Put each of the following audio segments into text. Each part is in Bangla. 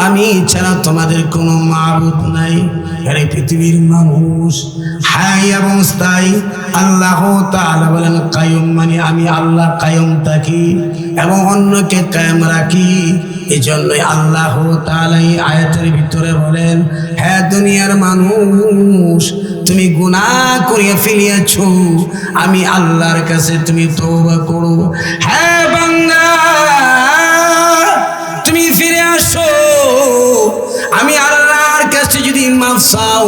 আমি ছাড়া তোমাদের কোনো মাবুদ নাই। আরে পৃথিবীর মানুষ হাই এবং স্থায়ী। আল্লাহ তাআলা বলেন কায়ুম, মানে আমি আল্লাহ কায়ুম থাকি এবং অন্যকে কায়েম রাখি। এই জন্যই আল্লাহ তাআলা এই আয়াতের ভিতরে বলেন, হ্যাঁ দুনিয়ার মানুষ, তুমি গুনাহ করিয়া ফেলিয়াছ, আমি আল্লাহর কাছে তুমি তওবা করো। হ্যাঁ বান্দা, তুমি ফিরে আসো, আমি আল্লাহর কাছে যদি মাফ চাও,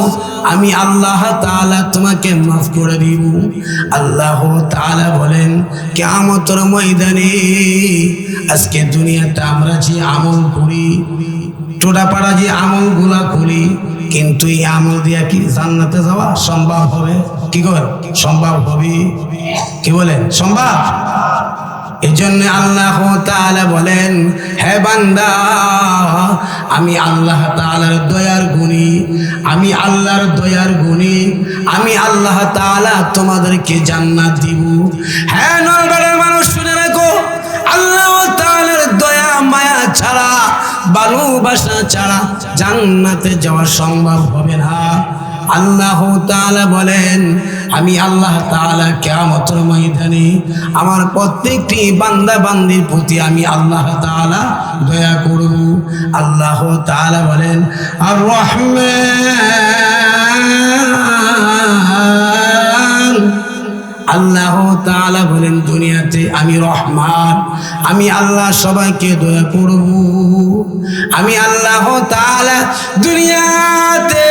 আমি আল্লাহ তাআলা তোমাকে মাফ করে দিব। আল্লাহ তাআলা বলেন কিয়ামতের ময়দানে আজকে দুনিয়াতে আমরা যে আমল করি, টোটাপাড়া যে আমলগুলা করি, কিন্তু এই আমল দিয়া কি জান্নাতে যাওয়া সম্ভব হবে? কি করে সম্ভব হবে? কি বলেন সম্ভব? এই জন্য আল্লাহ তাআলা বলেন, হে বান্দা, আমি আল্লাহ তাআলার দয়ার গুণী, আমি আল্লাহর দয়ার গুণী, আমি আল্লাহ তাআলা তোমাদেরকে জান্নাত দিব। হ্যাঁ নরবরের মানুষ শুনে রাখো, আল্লাহ তাআলার দয়া মায়া ছাড়া, ভালোবাসা ছাড়া জান্নাতে যাওয়া সম্ভব হবে না। আল্লাহ তাআলা বলেন, আমি আল্লাহ তাআলা কিয়ামতের ময়দানে আমার প্রত্যেকটি বান্দা বান্দির প্রতি আমি আল্লাহ তাআলা দয়া করব। আল্লাহ তাআলা বলেন আর রহমান, আল্লাহ তাআলা বলেন দুনিয়াতে আমি রহমান, আমি আল্লাহ সবাইকে দয়া করব। আমি আল্লাহ তাআলা দুনিয়াতে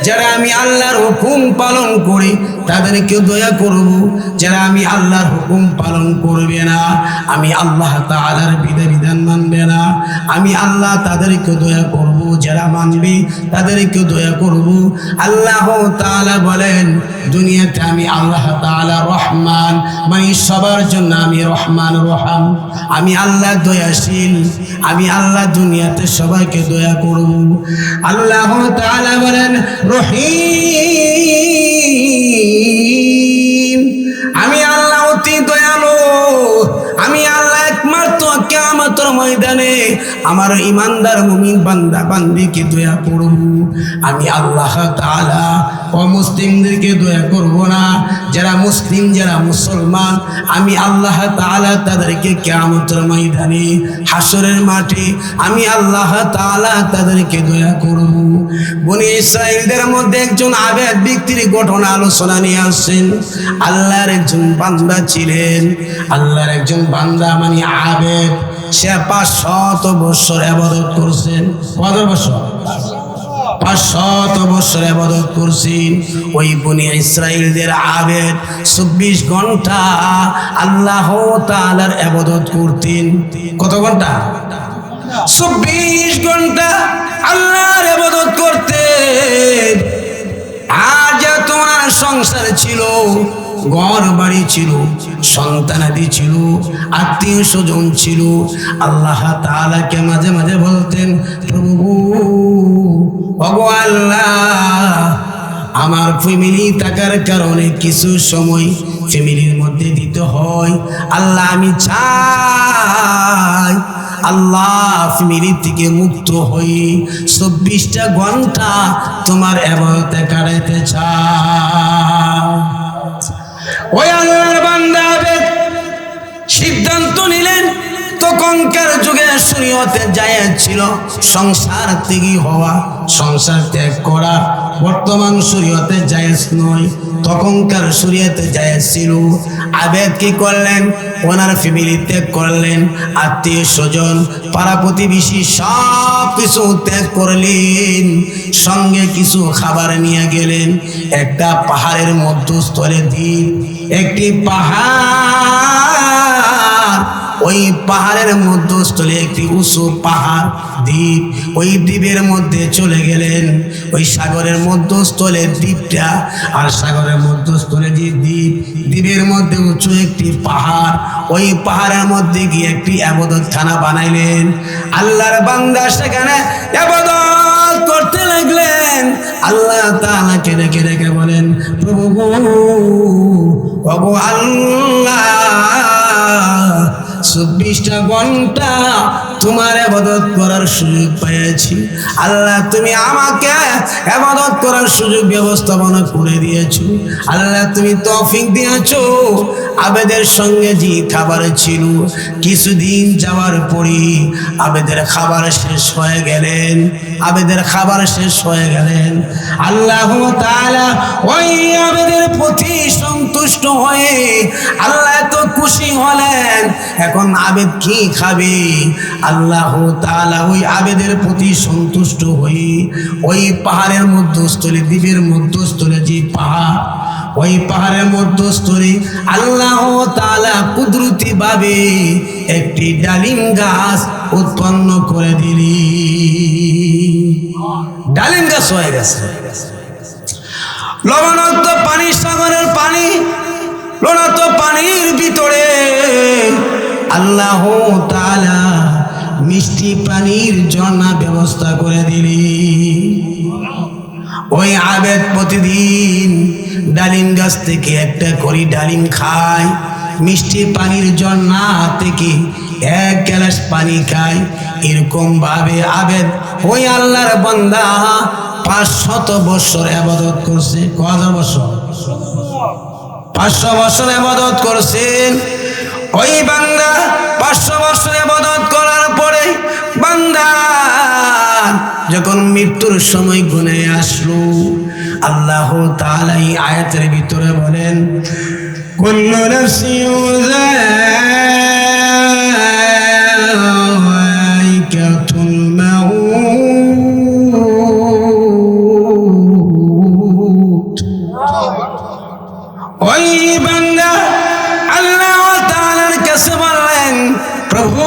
যারা আমি আল্লাহর হুকুম পালন করি তাদেরকে দয়া করব, যারা আমি আল্লাহর হুকুম পালন করবে না, আমি আল্লাহ তাআলার বিধান মানবে না, আমি আল্লাহ তাদেরকে দয়া করব, যারা মানবে তাদেরকে দয়া করব। আল্লাহ তাআলা বলেন দুনিয়াতে আমি আল্লাহ তাআলা রহমান, মানে সবার জন্য আমি রহমান রহিম, আমি আল্লাহ দয়াশীল, আমি আল্লাহ দুনিয়াতে সবাইকে দয়া করব। আল্লাহ তাআলা বলেন রহিম, আমি আল্লাহ অতি দয়ালু, আমি আল্লাহ একমাত্র কিয়ামতের ময়দানে আমার ইমানদার মুমিন বান্দা বান্দিকে দয়া করব। আমি আল্লাহ তাআলা অমুসলিমদেরকে দয়া করব না, যারা মুসলিম যারা মুসলমান আমি আল্লাহ তাআলা তাদেরকে কিয়ামতের ময়দানে হাসরের মাঠে আমি আল্লাহ তাআলা তাদেরকে দয়া করব। বনি ইসরাঈলদের মধ্যে একজন আবেদ ব্যক্তির ঘটনা আলোচনা নিয়ে আসছেন। আল্লাহর একজন বান্দা ছিলেন, আল্লাহর একজন বান্দা মানে আবেদ, সে 500 বছর ইবাদত করছেন। কত বছর? 500 বছর ইবাদত করছেন। ওই বনি ইসরাঈলদের আবেদ 24 ঘন্টা আল্লাহ তাআলার ইবাদত করতেন। কত ঘন্টা? 24 ঘন্টা আল্লাহর ইবাদত করতেন। আর যা তোমার সংসার ছিল, ঘর বাড়ি ছিল, সন্তানাদি ছিল, আত্মীয় স্বজন ছিল, আল্লাহ তাআলাকে মাঝে মাঝে বলতেন প্রভু ওগো আল্লাহ, আমার ফ্যামিলি থাকার কারণে কিছু সময় ফ্যামিলির মধ্যে দিতে হয়, আল্লাহ আমি চাই আল্লাহ ফ্যামিলি থেকে মুক্ত হয়ে 24টা ঘন্টা তোমার ইবাদতে কাটাইতে চাই। ওই আল্লাহর বান্দা সিদ্ধান্ত নিলেন। তখনকার যুগে শরীয়তে জায়েজ ছিল সংসার ত্যাগী হওয়া, সংসার ত্যাগ করা। বর্তমান শরীয়তে জায়েজ নয়, তখনকার শরীয়তে জায়েজ ছিল। আবেদ কি করলেন? ওনার ফ্যামিলি ত্যাগ করলেন, আত্মীয় স্বজন পাড়া প্রতিবেশী সব কিছু ত্যাগ করলেন, সঙ্গে কিছু খাবার নিয়ে গেলেন। একটা পাহাড়ের মধ্যস্থলে দ্বীপ, একটি পাহাড়, ওই পাহাড়ের মধ্যস্থলে একটি উঁচু পাহাড় দ্বীপ, ওই দ্বীপের মধ্যে চলে গেলেন। ওই সাগরের মধ্যস্থলে দ্বীপটা, আর সাগরের মধ্যস্থলে যে দ্বীপ, দ্বীপের মধ্যে উঁচু একটি পাহাড়, ওই পাহাড়ের মধ্যে গিয়ে একটি ইবাদতখানা বানাইলেন। আল্লাহর বান্দা সেখানে ইবাদত করতে লাগলেন। আল্লাহ তাআলাকে ডেকে ডেকে বলেন প্রভু ওগো আল্লাহ 24টা ঘন্টা তোমার ইবাদত করার সুযোগ পেয়েছি। আল্লাহ তুমি আমাকে ইবাদত করার সুযোগ ব্যবস্থাপনা করে দিয়েছো। আল্লাহ তুমি তৌফিক দিয়েছো। আবেদের সঙ্গে যে খাবার ছিল, কিছুদিন যাওয়ার পরে আবেদের খাবার শেষ হয়ে গেলেন। আবেদের খাবার শেষ হয়ে গেলেন। আল্লাহ তাআলা ওই আবেদের প্রতি সন্তুষ্ট হয়ে আল্লাহ এত খুশি হলেন। এখন আবেদ কি খাবে? আল্লাহ তাআলা ওই আবেদের প্রতি সন্তুষ্ট হয়ে ওই পাহাড়ের মধ্যস্থলে, দ্বীপের মধ্যস্থলে যে পাহাড়, ওই পাহাড়ের মধ্যস্থলে আল্লাহ তাআলা কুদরতি ভাবে একটি ডালিম গাছ উৎপন্ন করে দিলি। ডালিম গাছ হয়ে গেছে। লবণাক্ত পানি, সাগরের পানি, লবণাক্ত পানির ভিতরে আল্লাহ তাআলা মিষ্টি পানির ঝর্ণা ব্যবস্থা করে দিলি। ওই আবেদ প্রতিদিন ডালিম গাছ থেকে একটা করে ডালিম খায়, মিষ্টি পানির ঝর্ণা থেকে 1 গ্লাস পানি খায়। এরকম ভাবে আবেদ ওই আল্লাহর বান্দা 500 বছর ইবাদত করছে। কত বছর? 500 বছর ইবাদত করছেন। ওই বান্দা 500 বছর ইবাদত করার পরে বান্দা যখন মৃত্যুর সময় গুনে আসলো, আল্লাহ তাআলা এই আয়াতের ভিতরে বলেন, কুল্লু নাফসিন যায়িকাতুল মাউত। ওই বান্দা আল্লাহ তাআলার কাছে বললেন, প্রভু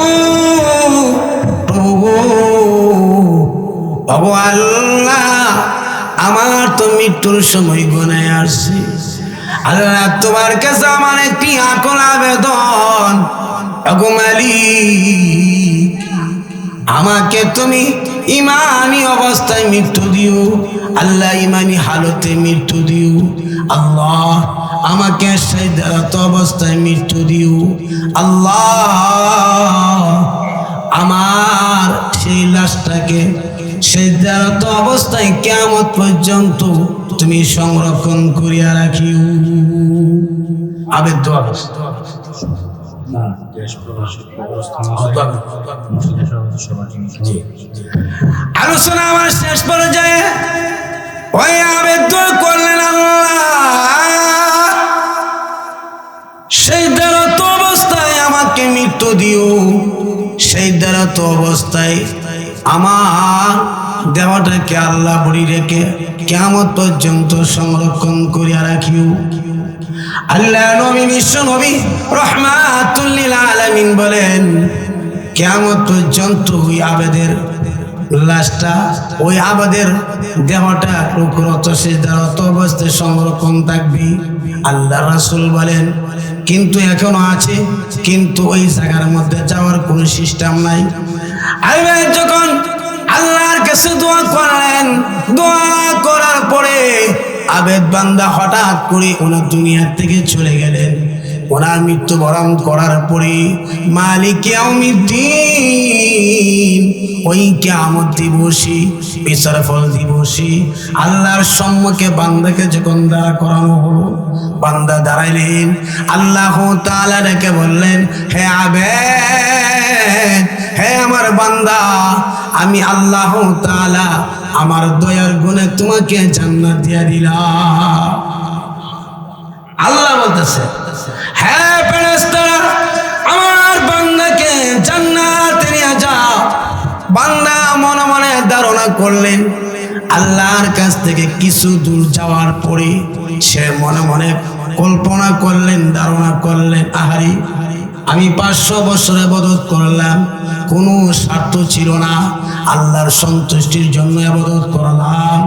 আল্লাহ, আমার তো মৃত্যুর সময় গুনে আসছে। আল্লাহ তোমার কাছে আমার একটি আকুল আবেদন, ওগো মালিক, আমাকে তুমি ইমানি অবস্থায় মৃত্যু দিও। আল্লাহ ইমানি হালতে মৃত্যু দিও। আল্লাহ আমাকে সিজদারত অবস্থায় মৃত্যু দিও। আল্লাহ আমার সেই লাশটাকে সিজদারত অবস্থায় কিয়ামত পর্যন্ত তুমি সংরক্ষণ করিয়া রাখিও। আবেদ দোয়া আলোচনা আমার শেষ পর্যায়ে ওই আবেদ দোয়া করলেন, আল্লাহ সিজদারত অবস্থায় আমাকে মৃত্যু দিও। সিজদারত অবস্থায় আমার দেহটাকে আল্লাহ বড়ি রেখে কিয়ামত পর্যন্ত সংরক্ষণ করিয়া রাখিও। আল্লাহ নবী, বিশ্ব নবী রাহমাতুল লিল আলামিন বলেন, কিয়ামত পর্যন্ত ওই আবেদের লাশটা, ওই আবেদের দেহটা রুকুরত সিজদারত অবস্থায় সংরক্ষণ থাকবে। আল্লাহ রাসূল বলেন, কিন্তু এখনো আছে, কিন্তু ওই জায়গার মধ্যে যাওয়ার কোনো সিস্টেম নাই। আবেদ যখন আল্লাহর কাছে দোয়া করলেন, দোয়া করার পরে আবেদ বান্দা হঠাৎ করে ওনার দুনিয়ার থেকে চলে গেলেন। ওনার মৃত্যুবরণ করার পরে মালিক ইয়াউমিদ্দিন, ওই কিয়ামত দিবসে, বিচার ফল দিবসে আল্লাহর সম্মুখে বান্দাকে যখন দাঁড়া করানো হলো, বান্দা দাঁড়াইলেন। আল্লাহ তাআলা ডেকে বললেন, হে আবেদ, হে আমার বান্দা, আমি আল্লাহ তাআলা আমার দয়ার গুণে তোমাকে জান্নাত দিয়া দিলাম। আল্লাহ বলতেছে, হ্যাঁ ফেরেশতারা, আমার বান্দাকে জান্নাতে নিয়ে যাও। বান্দা মনে মনে ধারণা করলেন। আল্লাহর কাছ থেকে কিছু দূর যাওয়ার পরে সে মনে মনে কল্পনা করলেন, ধারণা করলেন, আহারি, আমি 500 বছর ইবাদত করলাম, কোনো স্বার্থ ছিল না, আল্লাহর সন্তুষ্টির জন্য ইবাদত করলাম,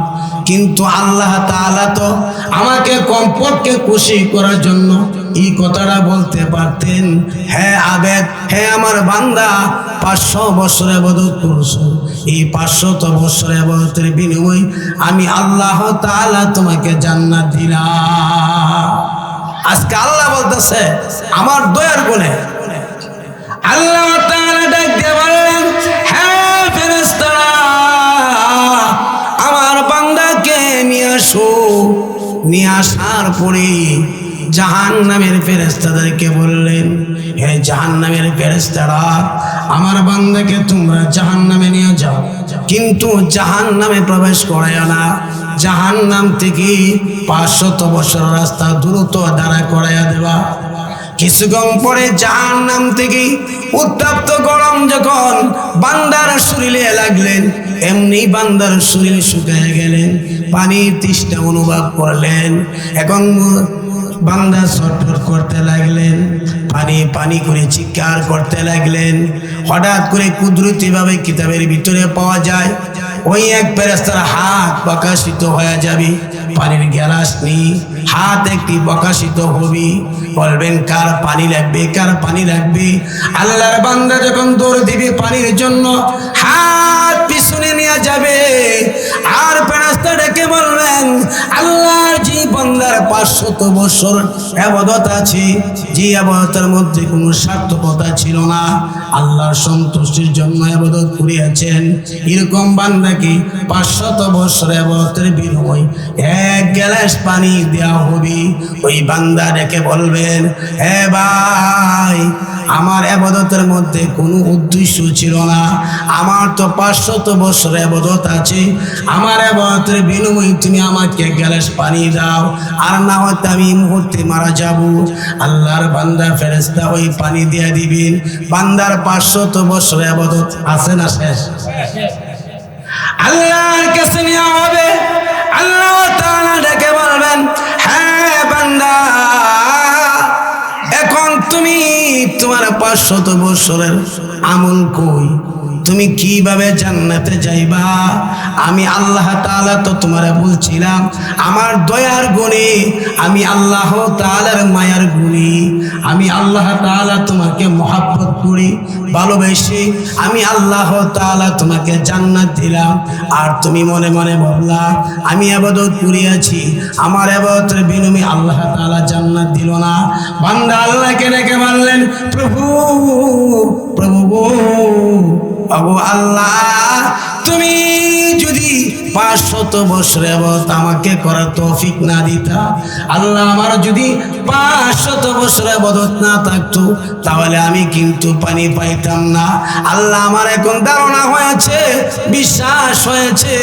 কিন্তু আল্লাহ তাআলা তো আমাকে কমপক্ষে খুশি করার জন্য এই কথাটা বলতে পারতেন, হে আবেদ, হে আমার বান্দা, 500 বছর ইবাদত করছো, এই 500 বছর ইবাদতের বিনিময়ে আমি আল্লাহ তাআলা তোমাকে জান্নাত দিলাম। আজকে আল্লাহ বলতেছে আমার দয়ার গুণে, পরে জাহান্নামের ফেরেশতাদেরকে বললেন, হে জাহান্নামের ফেরেশতারা, আমার বান্দাকে তোমরা জাহান্নামে নিয়ে যাও, কিন্তু জাহান্নামে প্রবেশ করায় না। জাহান্নাম থেকে 500 বছর রাস্তা দ্রুত দাঁড়া করাইয়া দেবা। কিছুক্ষণ পরে জাহান্নাম থেকে উত্তপ্ত গরম যখন বান্দার শরীরে লাগলেন, এমনি বান্দার শরীর শুকিয়ে গেলেন, পানির তৃষ্ণা অনুভব করলেন। এখন বান্দা ছটফট করতে লাগলেন, পানি পানি করে চিৎকার করতে লাগলেন। হঠাৎ করে কুদরতিভাবে কিতাবের ভিতরে পাওয়া যায়, ওই এক ফেরেশতার হাত প্রকাশিত হয়ে যাবে, পানির গ্লাস নেই, হাত একটি প্রকাশিত হবে, বলবেন কার পানি লাগবে, কার পানি লাগবে। আল্লাহর বান্দা যখন দৌড় দিবে পানির জন্য, হাত পিছনে নিয়ে যাবে, আর ফেরেশতা ডেকে বলবেন, আল্লাহর যে বান্দার 500 বছর ইবাদত আছে, যে ইবাদতের মধ্যে কোনো স্বার্থকতা ছিল না, আল্লাহর সন্তুষ্টির জন্য ইবাদত করিয়াছেন, এরকম বান্দাকে 500 বছর ইবাদতের বিনিময়ে 1 গ্লাস পানি দেওয়া হবে। ওই বান্দা ডেকে বলবেন, হে ভাই, আমার ইবাদতের মধ্যে কোনো উদ্দেশ্য ছিল না, আমার তো 500 বছর ইবাদত আছে, আমার ইবাদতের বিনিময়ে তুমি আমাকে 1 গ্লাস পানি দাও, আর না হয়তো আমি এই মুহূর্তে মারা যাব। আল্লাহর বান্দা ফেরেশতা ওই পানি দিয়ে দিবেন। বান্দার 500 বছর ইবাদত আছে না শেষ? আল্লাহর কাছে নেওয়া হবে। আল্লাহ তাআলা ডেকে বলবেন, হ্যাঁ বান্দা, এখন তুমি তোমার 500 বছরের আমল কই? তুমি কিভাবে জান্নাতে যাইবা? আমি আল্লাহ তাআলা তো তোমারে বলছিলাম, আমার দয়ার গুণে, আমি আল্লাহ তাআলার মায়ার গুণে, আমি আল্লাহ তাআলা তোমাকে মহব্বত করি, ভালোবাসি, আমি আল্লাহ তাআলা তোমাকে জান্নাত দিলাম। আর তুমি মনে মনে ভাবলা আমি ইবাদত করিয়াছি, আমার ইবাদতের বিনিময়ে আল্লাহ তাআলা জান্নাত দিল না। বান্দা আল্লাহকে ডেকে বললেন, প্রভু প্রভু গো আল্লাহ, তুমি যদি 500 বছর ইবাদত আমাকে করার তৌফিক না দিতা, আল্লাহ আমার যদি 500 বছর ইবাদত না থাকতো, তাহলে আমি কিন্তু পানি পাইতাম না। আল্লাহ আমার এখন ধারণা হয়েছে, বিশ্বাস হয়েছে,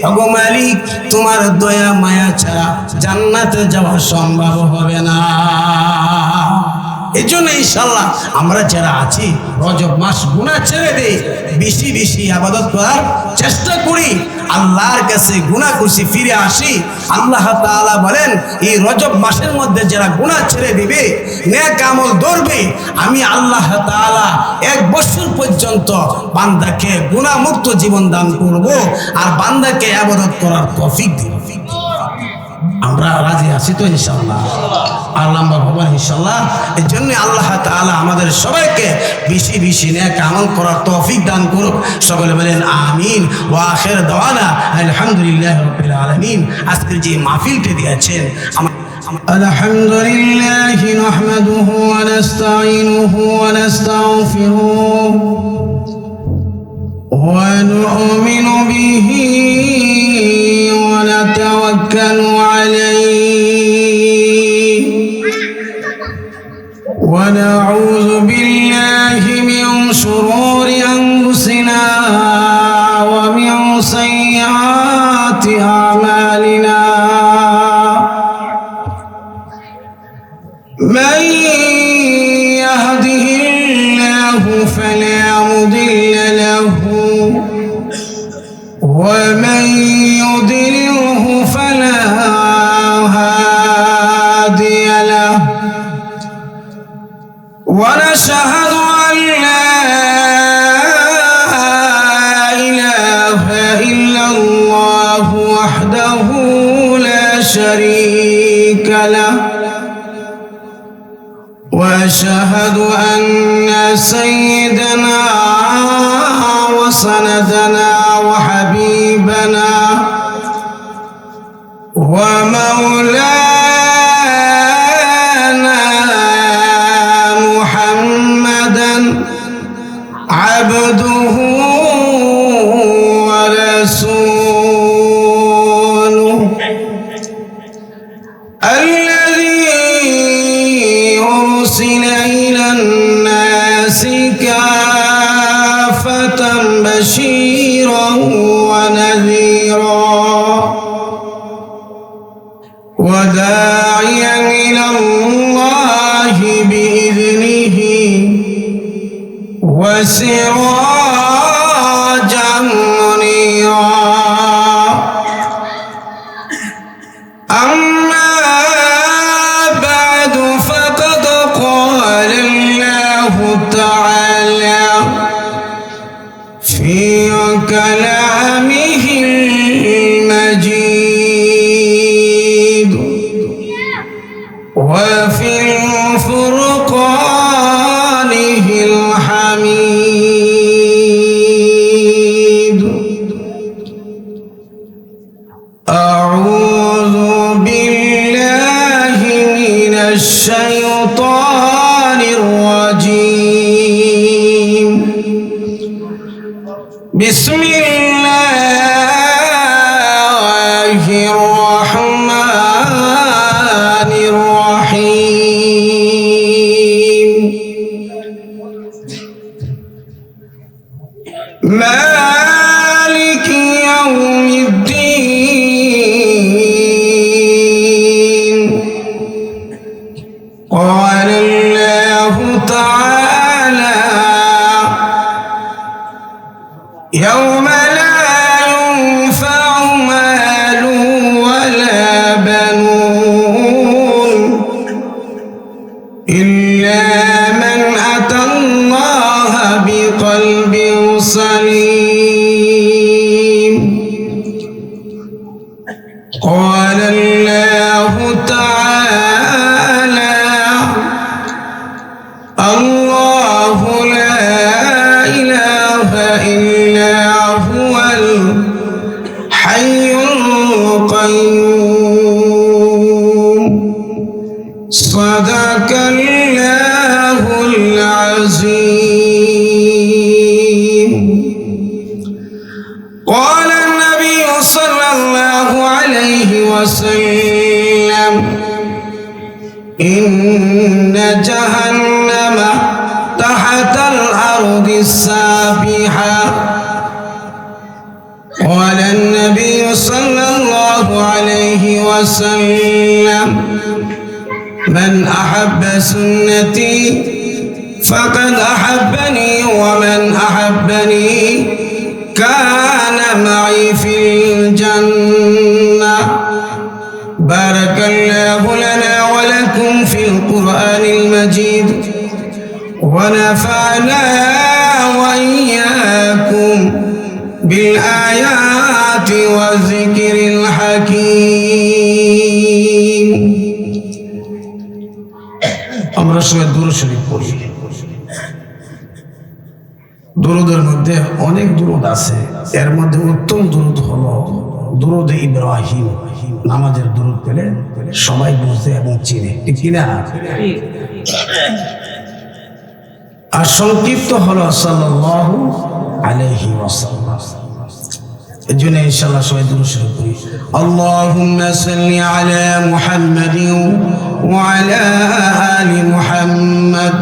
ওগো মালিক, তোমার দয়া মায়া ছাড়া জান্নাতে যাওয়া সম্ভব হবে না। এই জন্য ইনশাআল্লাহ আমরা যারা আছি রজব মাস গুনাহ ছেড়ে দেই, বেশি বেশি ইবাদত করার চেষ্টা করি, আল্লাহর কাছে গুনাহ করছি ফিরে আসি। আল্লাহ তাআলা বলেন, এই রজব মাসের মধ্যে যারা গুনাহ ছেড়ে দিবে, নেক আমল ধরবে, আমি আল্লাহ তাআলা 1 বছর পর্যন্ত বান্দাকে গুনাহ মুক্ত জীবন দান করব, আর বান্দাকে ইবাদত করার তৌফিক দিব। আমরা রাজি আছি তো ইনশাআল্লাহ? আল্লাহ ভগবান ইনশাআল্লাহ। এই জন্য আল্লাহ তাআলা আমাদের সবাইকে বেশি বেশি নেক আমল করার তৌফিক দান করুক। সকলে বলেন আমিন। ওয়া আখির দাওয়ানা আলহামদুলিল্লাহি রাব্বিল আলামিন। আজকের যে মাহফিলটি দিয়েছেন, আলহামদুলিল্লাহি নাহমাদুহু ওয়া নাস্তাঈনুহু ওয়া নাস্তাগফিরুহু ওয়া নু'মিনু বিহি ওয়া নাতাওয়াক্কালু আলাইহি ওয়া নাউযু বিল্লাহি মিন শুরুরি আনফুসিনা ওয়া মিন সাইয়্যাতি আমালিনা। من يهده الله فلا مضل له ومن يضلله فلا هادي له ونشهد أن لا إله إلا الله وحده لا شريك له وأشهد أن سيدنا وسندنا وحبيبنا ومولانا محمدا عبده ورسوله بشيرا ونذيرا وداعيا إلى الله بإذنه وسراجا منيرا أما بعد فقد قال الله تعالى في كلامه المجيد وفي فرقانه الحميد أعوذ بالله من الشيطان الرجيم بسم الله الرحمن الرحيم مالك يوم الدين قال الله تعالى يوم لا ينفع مال ولا بنون إلا من أتى الله بقلب سليم قال الله تعالى الله لا إله إلا هو الحي القيوم صدق الله العظيم قال النبي صلى الله عليه وسلم إن جهنم تحت الأرض السابحة قال النبي صلى الله عليه وسلم من أحب سنتي فقد أحبني ومن أحبني كان معي في الجنة بارك الله لنا ولكم في القرآن المجيد ونفعنا وإياكم بالآيات والذكر الحكيم আমরা সবাই দুরূদ শরীফ পড়ি দুরূদের মধ্যে অনেক দুরূদ আছে এর মধ্যে উত্তম দুরূদ হলো দুরূদ ইব্রাহিম নামাজের দুরূদ পেলে সবাই বুঝে এবং চিনে ঠিক কিনা আর সংক্ষিপ্ত হলো সাল্লাল্লাহু আলাইহি ওয়াসাল্লাম الجنة إن شاء الله شوية دروس اللهم صل على محمد وعلى آل محمد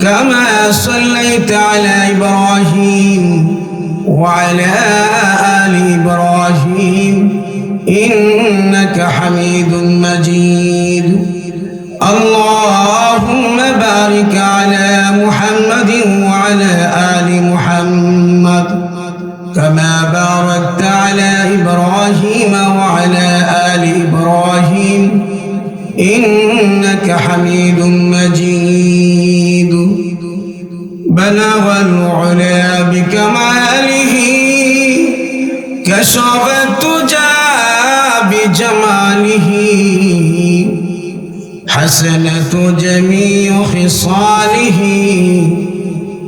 كما صليت على إبراهيم وعلى آل إبراهيم إنك حميد مجيد اللهم بارك على محمد وعلى آل محمد كما باركت على إبراهيم وعلى آل إبراهيم إنك حميد مجيد بلغ العلا بكماله كشف الدجى بجماله حسنة جميع خصاله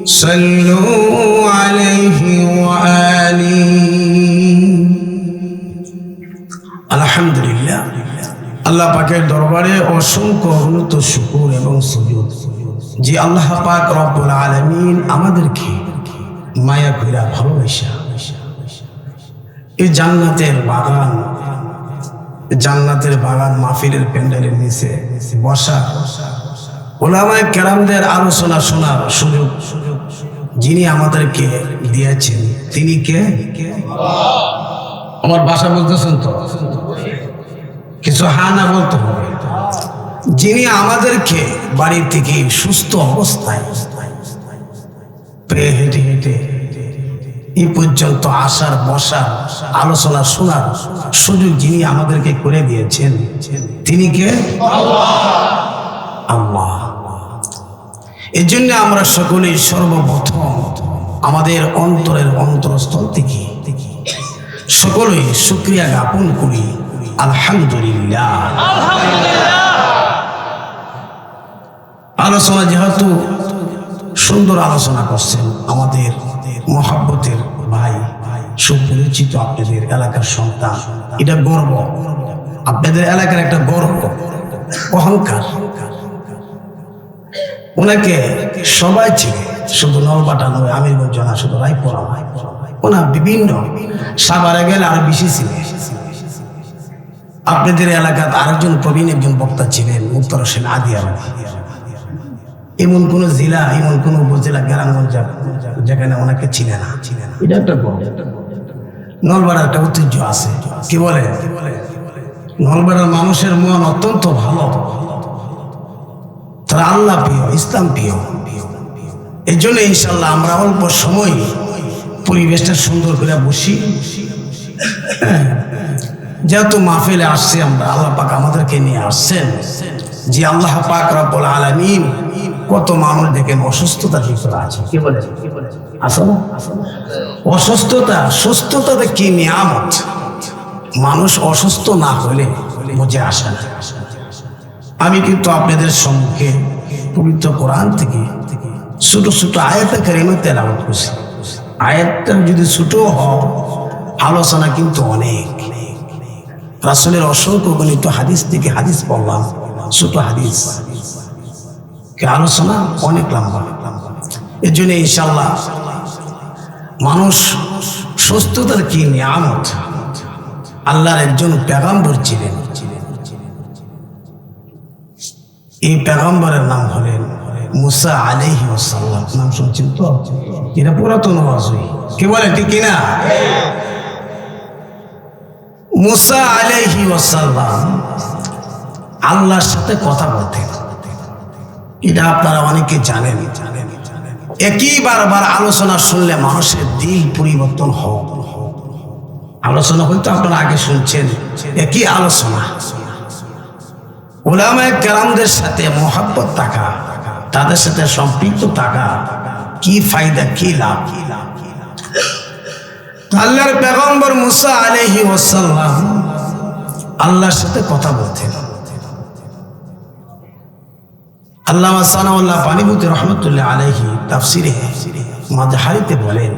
صلوا عليه وآله الحمد لله আল্লাহ পাকের দরবারে অসংখ্য অগণিত শুকর এবং সুজুদ যে আল্লাহ পাক রব্বুল আলামিন আমাদেরকে মায়া কইরা ভালোবাসা এই জান্নাতের বাগান মাহফিলের প্যান্ডেলের নিচে বসা উলামায়ে কেরামদের আলোচনা শোনার সুযোগ যিনি আমাদেরকে দিয়েছেন তিনি কে? আমার ভাষা বুঝতেছেন তো? কিছু হ্যাঁ না বলতে হবে। যিনি আমাদেরকে বাড়ি থেকে সুস্থ অবস্থায় পেয়ে হেঁটে হেঁটে এই পর্যন্ত আসার, বসার, আলোচনা শোনার সুযোগ যিনি আমাদেরকে করে দিয়েছেন তিনি কে? আল্লাহ। এই জন্য আমরা সকলেই সর্বপ্রথম আমাদের অন্তরের অন্তরস্থল থেকে সকলেই শুকরিয়া জ্ঞাপন করি, আলহামদুলিল্লাহ। আলোচনা যেহেতু সুন্দর আলোচনা করছেন আমাদের মহাব্বতের ভাই, সুপরিচিত আপনাদের এলাকার সন্তান, এটা গর্ব, আপনাদের এলাকার একটা গর্ব, অহংকার। ওনাকে সবাই চিনে, শুধু নলবাটা নয়, আমিরগঞ্জ না, শুধু রায়পুরা নয়, ওনা বিভিন্ন সাভারে গেলে আরো বেশি চিনে। আপনাদের এলাকাতে আরেকজন প্রবীণ একজন বক্তা ছিলেন, মুক্তার হোসেন আদিয়াবাদী। এমন কোন জেলা, এমন কোন উপজেলা, গ্রামগঞ্জ যেখানে ওনাকে চিনে না। এটা একটা গর্ব। নলবাড়ার একটা ঐতিহ্য আছে, কি বলে? নলবাড়ার মানুষের মন অত্যন্ত ভালো, তারা আল্লাহ প্রিয়, ইসলাম প্রিয়। এই জন্য ইনশাল্লাহ আমরা অল্প সময় পরিবেশটা সুন্দর করে বসি। যেহেতু মাহফিলে আসছি আমরা, আল্লাহ পাক আমাদেরকে নিয়ে আসছেন, যে আল্লাহ পাক রব্বুল আলামিন কত মানুষ দেখেন অসুস্থতার ভিতরে আছে, কি বলে? আসলে অসুস্থতা, সুস্থতা কি নিয়ামত। মানুষ অসুস্থ না হলে বুঝে আসে না। আমি কিন্তু আপনাদের সম্মুখে পবিত্র কোরআন থেকে ছোট ছোট আয়াতে কারিমা তেলাওয়াত করছি। আয়াতটা যদি ছোট হয়, আলোচনা কিন্তু অনেক। রাসূলের অসংখ্য গণিত হাদিস থেকে হাদিস পড়লাম, ছোট হাদিস, আলোচনা অনেক লম্বা। এর জন্য ইনশাল্লাহ মানুষ সুস্থতার কি নিয়ামত। আল্লাহর একজন পেগম্বর ছিলেন, এই পেগম্বরের নাম হলেন মুসা আলাইহি ওয়াসাল্লাম। নাম শুনছেন তো? এটা পুরাতন ওয়াজই, কি বলে, ঠিক কিনা? মুসা আলাইহি ওয়াসাল্লাম আল্লাহর সাথে কথা বলতেন, এটা আপনারা অনেকে জানেন। একই বারবার আলোচনা শুনলে মানুষের দিল পরিবর্তন হয়। আলোচনা হয়তো আপনারা আগে শুনছেন, একই আলোচনা। উলামায়ে কেরামদের সাথে মহব্বত থাকা, তাদের সাথে সম্পৃক্ত থাকা, কি ফায়দা, কি লাভ। আল্লাহর পেগম্বর মুসা আলাইহি ওয়াসাল্লাম আল্লাহর সাথে কথা বলতেন। আল্লামা সানাউল্লাহ পানিপতি রহমতুল্লাহ আলাইহি তাফসিরে মাযহারিতে বলেন,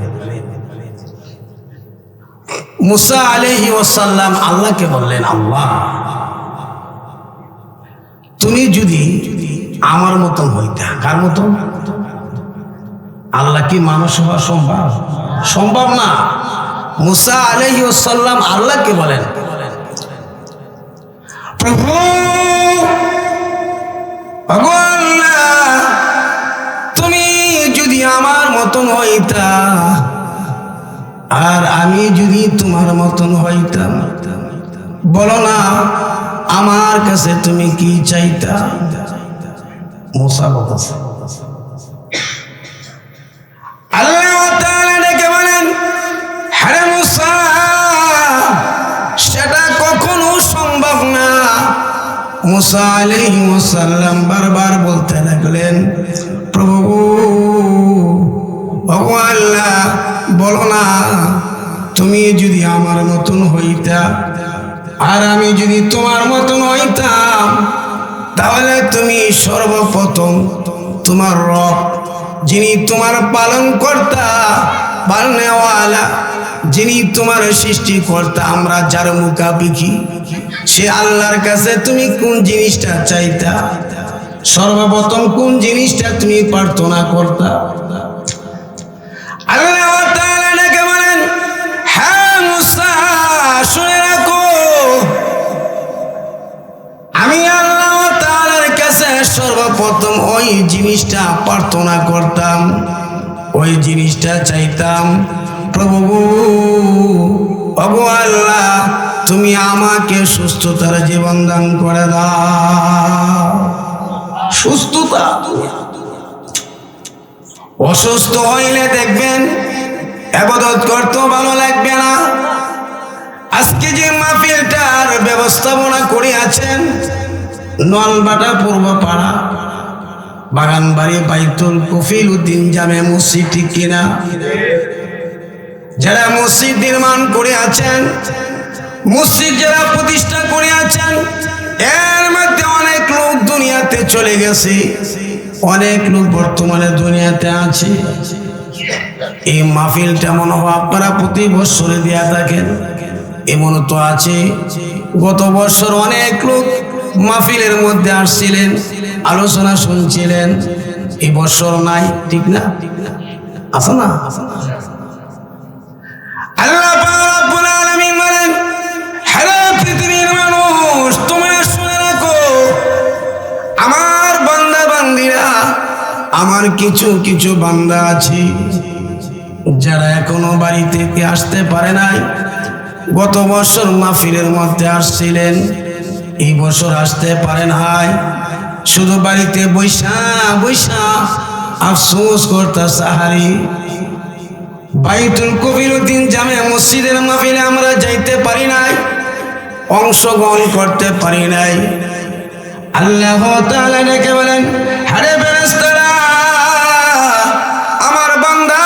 মুসা আলাইহি ওয়াসাল্লাম আল্লাহকে বললেন, আল্লাহ তুমি যদি আমার মতন হইতা। কার মতন? আল্লাহ কি মানুষ হওয়া সম্ভব? সম্ভব না। মুসা আলাইহি ওয়াসাল্লাম আল্লাহকে বলেন, প্রভু তুমি যদি আমার মতন হইতা আর আমি যদি তোমার মতন হইতাম, বলো না আমার কাছে তুমি কি চাইতা? মুসা বলতেছে, আল্লাহ তাআলা ডেকে বলেন, হ্যাঁ মুসা, সেটা কখনো সম্ভব না। মুসা আলাইহি ওয়াসাল্লাম বারবার বলতে লাগলেন, প্রভু আল্লাহ বলো না তুমি যদি আমার মতন হইতা আর আমি যদি তোমার মতন হইতাম, তাহলে তুমি সর্বপ্রথম তোমার রব, যিনি তোমার পালন কর্তা, পালনেওয়ালা, যিনি তোমার সৃষ্টিকর্তা, আমরা যার মুখাপিখি, সে আল্লাহর কাছে তুমি কোন জিনিসটা চাইতা? সর্বপ্রথম কোন জিনিসটা তুমি প্রার্থনা করতা? আল্লাহ তাআলা ডেকে বলেন, হ্যাঁ মুসা, শুনে রাখো, আমি আল্লাহ তাআলার কাছে সর্বপ্রথম ওই জিনিসটা প্রার্থনা করতাম, ওই জিনিসটা চাইতাম, প্রভু ওগো আল্লাহ তুমি আমাকে সুস্থতার জীবন দান করে দাও। সুস্থতা, অসুস্থ হইলে দেখবেন ইবাদত করতে ভালো লাগবে না। আজকে যে মাহফিলটার ব্যবস্থাপনা করে আছেন নলবাটা পূর্বপাড়া বাগানবাড়ি বাইতুল কফিল উদ্দিন জামে মসজিদ, ঠিক কিনা? যারা মসজিদ নির্মাণ করে আছেন, মসজিদ যারা প্রতিষ্ঠা করে আছেন, এর মধ্যে অনেক লোক দুনিয়াতে চলে গেছে, অনেক লোক বর্তমানে দুনিয়াতে আছে। এই মাহফিলটা মনে হয় আপনারা প্রতি বছরে দেয়া থাকেন, এমন তো আছে। গত বছর অনেক লোক মাহফিলের মধ্যে আসছিলেন, আলোচনা শুনছিলেন, এই বছর নাই, ঠিক না? আছে না? আল্লাহ পাক রব্বুল আলামিন বলেন, হে পৃথিবীর মানুষ তোমরা শুনে রাখো, আমার বান্দা বান্দীরা, আমার কিছু কিছু বান্দা আছে যারা এখনো বাড়ি থেকে আসতে পারে নাই। গত বছর মাহফিলের মধ্যে আসছিলেন, এই বছর আসতে পারে নাই, শুধু বাড়িতে বৈশা বৈশা আফসোস করতে সাহারি। বাইতুল কফিল উদ্দিন জামে মসজিদের মাহফিলে আমরা যাইতে পারি নাই, অংশগ্রহণ করতে পারি নাই। আল্লাহ তাআলা ডেকে বলেন, হারে ফেরেশতারা, আমার বান্দা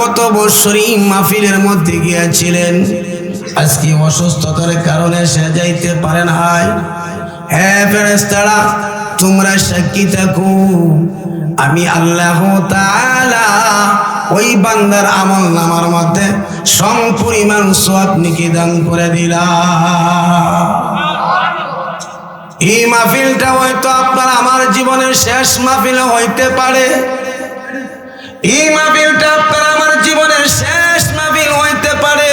গত বছরই মাহফিলের মধ্যে গিয়েছিলেন, আজকে অসুস্থতার কারণে সে যাইতে পারে নাই। হে ফেরেশতারা, তোমরা সাক্ষী থাকো, আমি আল্লাহ তাআলা ওই বান্দার আমল নামার মধ্যে সমপরিমাণ সওয়াব নেকি দান করে দিলাম। এই মাহফিলটা হয়তো আপনার আমার জীবনের শেষ মাহফিল হইতে পারে, এই মাহফিলটা আপনার আমার জীবনের শেষ মাহফিল হইতে পারে।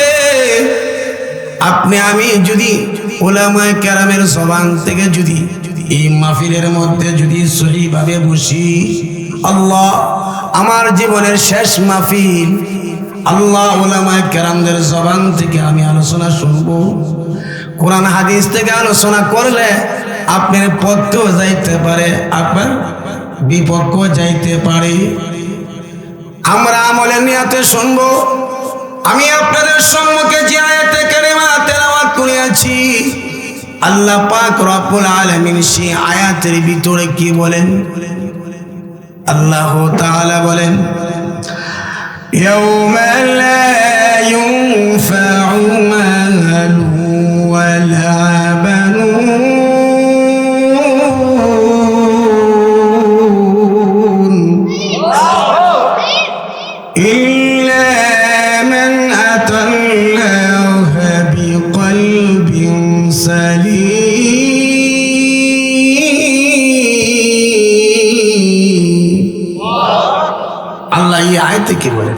আপনি আমি যদি উলামায়ে কেরামের জবান থেকে যদি এই মাহফিলের মধ্যে যদি সহিভাবে বসি, আল্লাহ আমার জীবনের শেষ মাহফিল, আল্লাহ উলামায়ে কেরামদের জবান থেকে আমি আলোচনা শুনবো, কোরআন হাদিস থেকে আলোচনা করলে আপনার পক্ষেও যাইতে পারে, আপনার বিপক্ষেও যাইতে পারে। আমরা আমলের নিয়াতে শুনবো। আমি আপনাদের সম্মুখে যে আয়াতে কারিমা তেলাওয়াত করেছি, আল্লাহ পাক রব্বুল আলামিন সেই আয়াতের ভিতরে কি বলেন? আল্লাহ তাআলা বলেন, ইয়াউমা লা ইউনফাউ মালু ওয়ালা বানুন ইল্লা মান আতাল্লাহা বিকলবিন সালিম। আল্লাহ এই আয়াতে কি বলেন?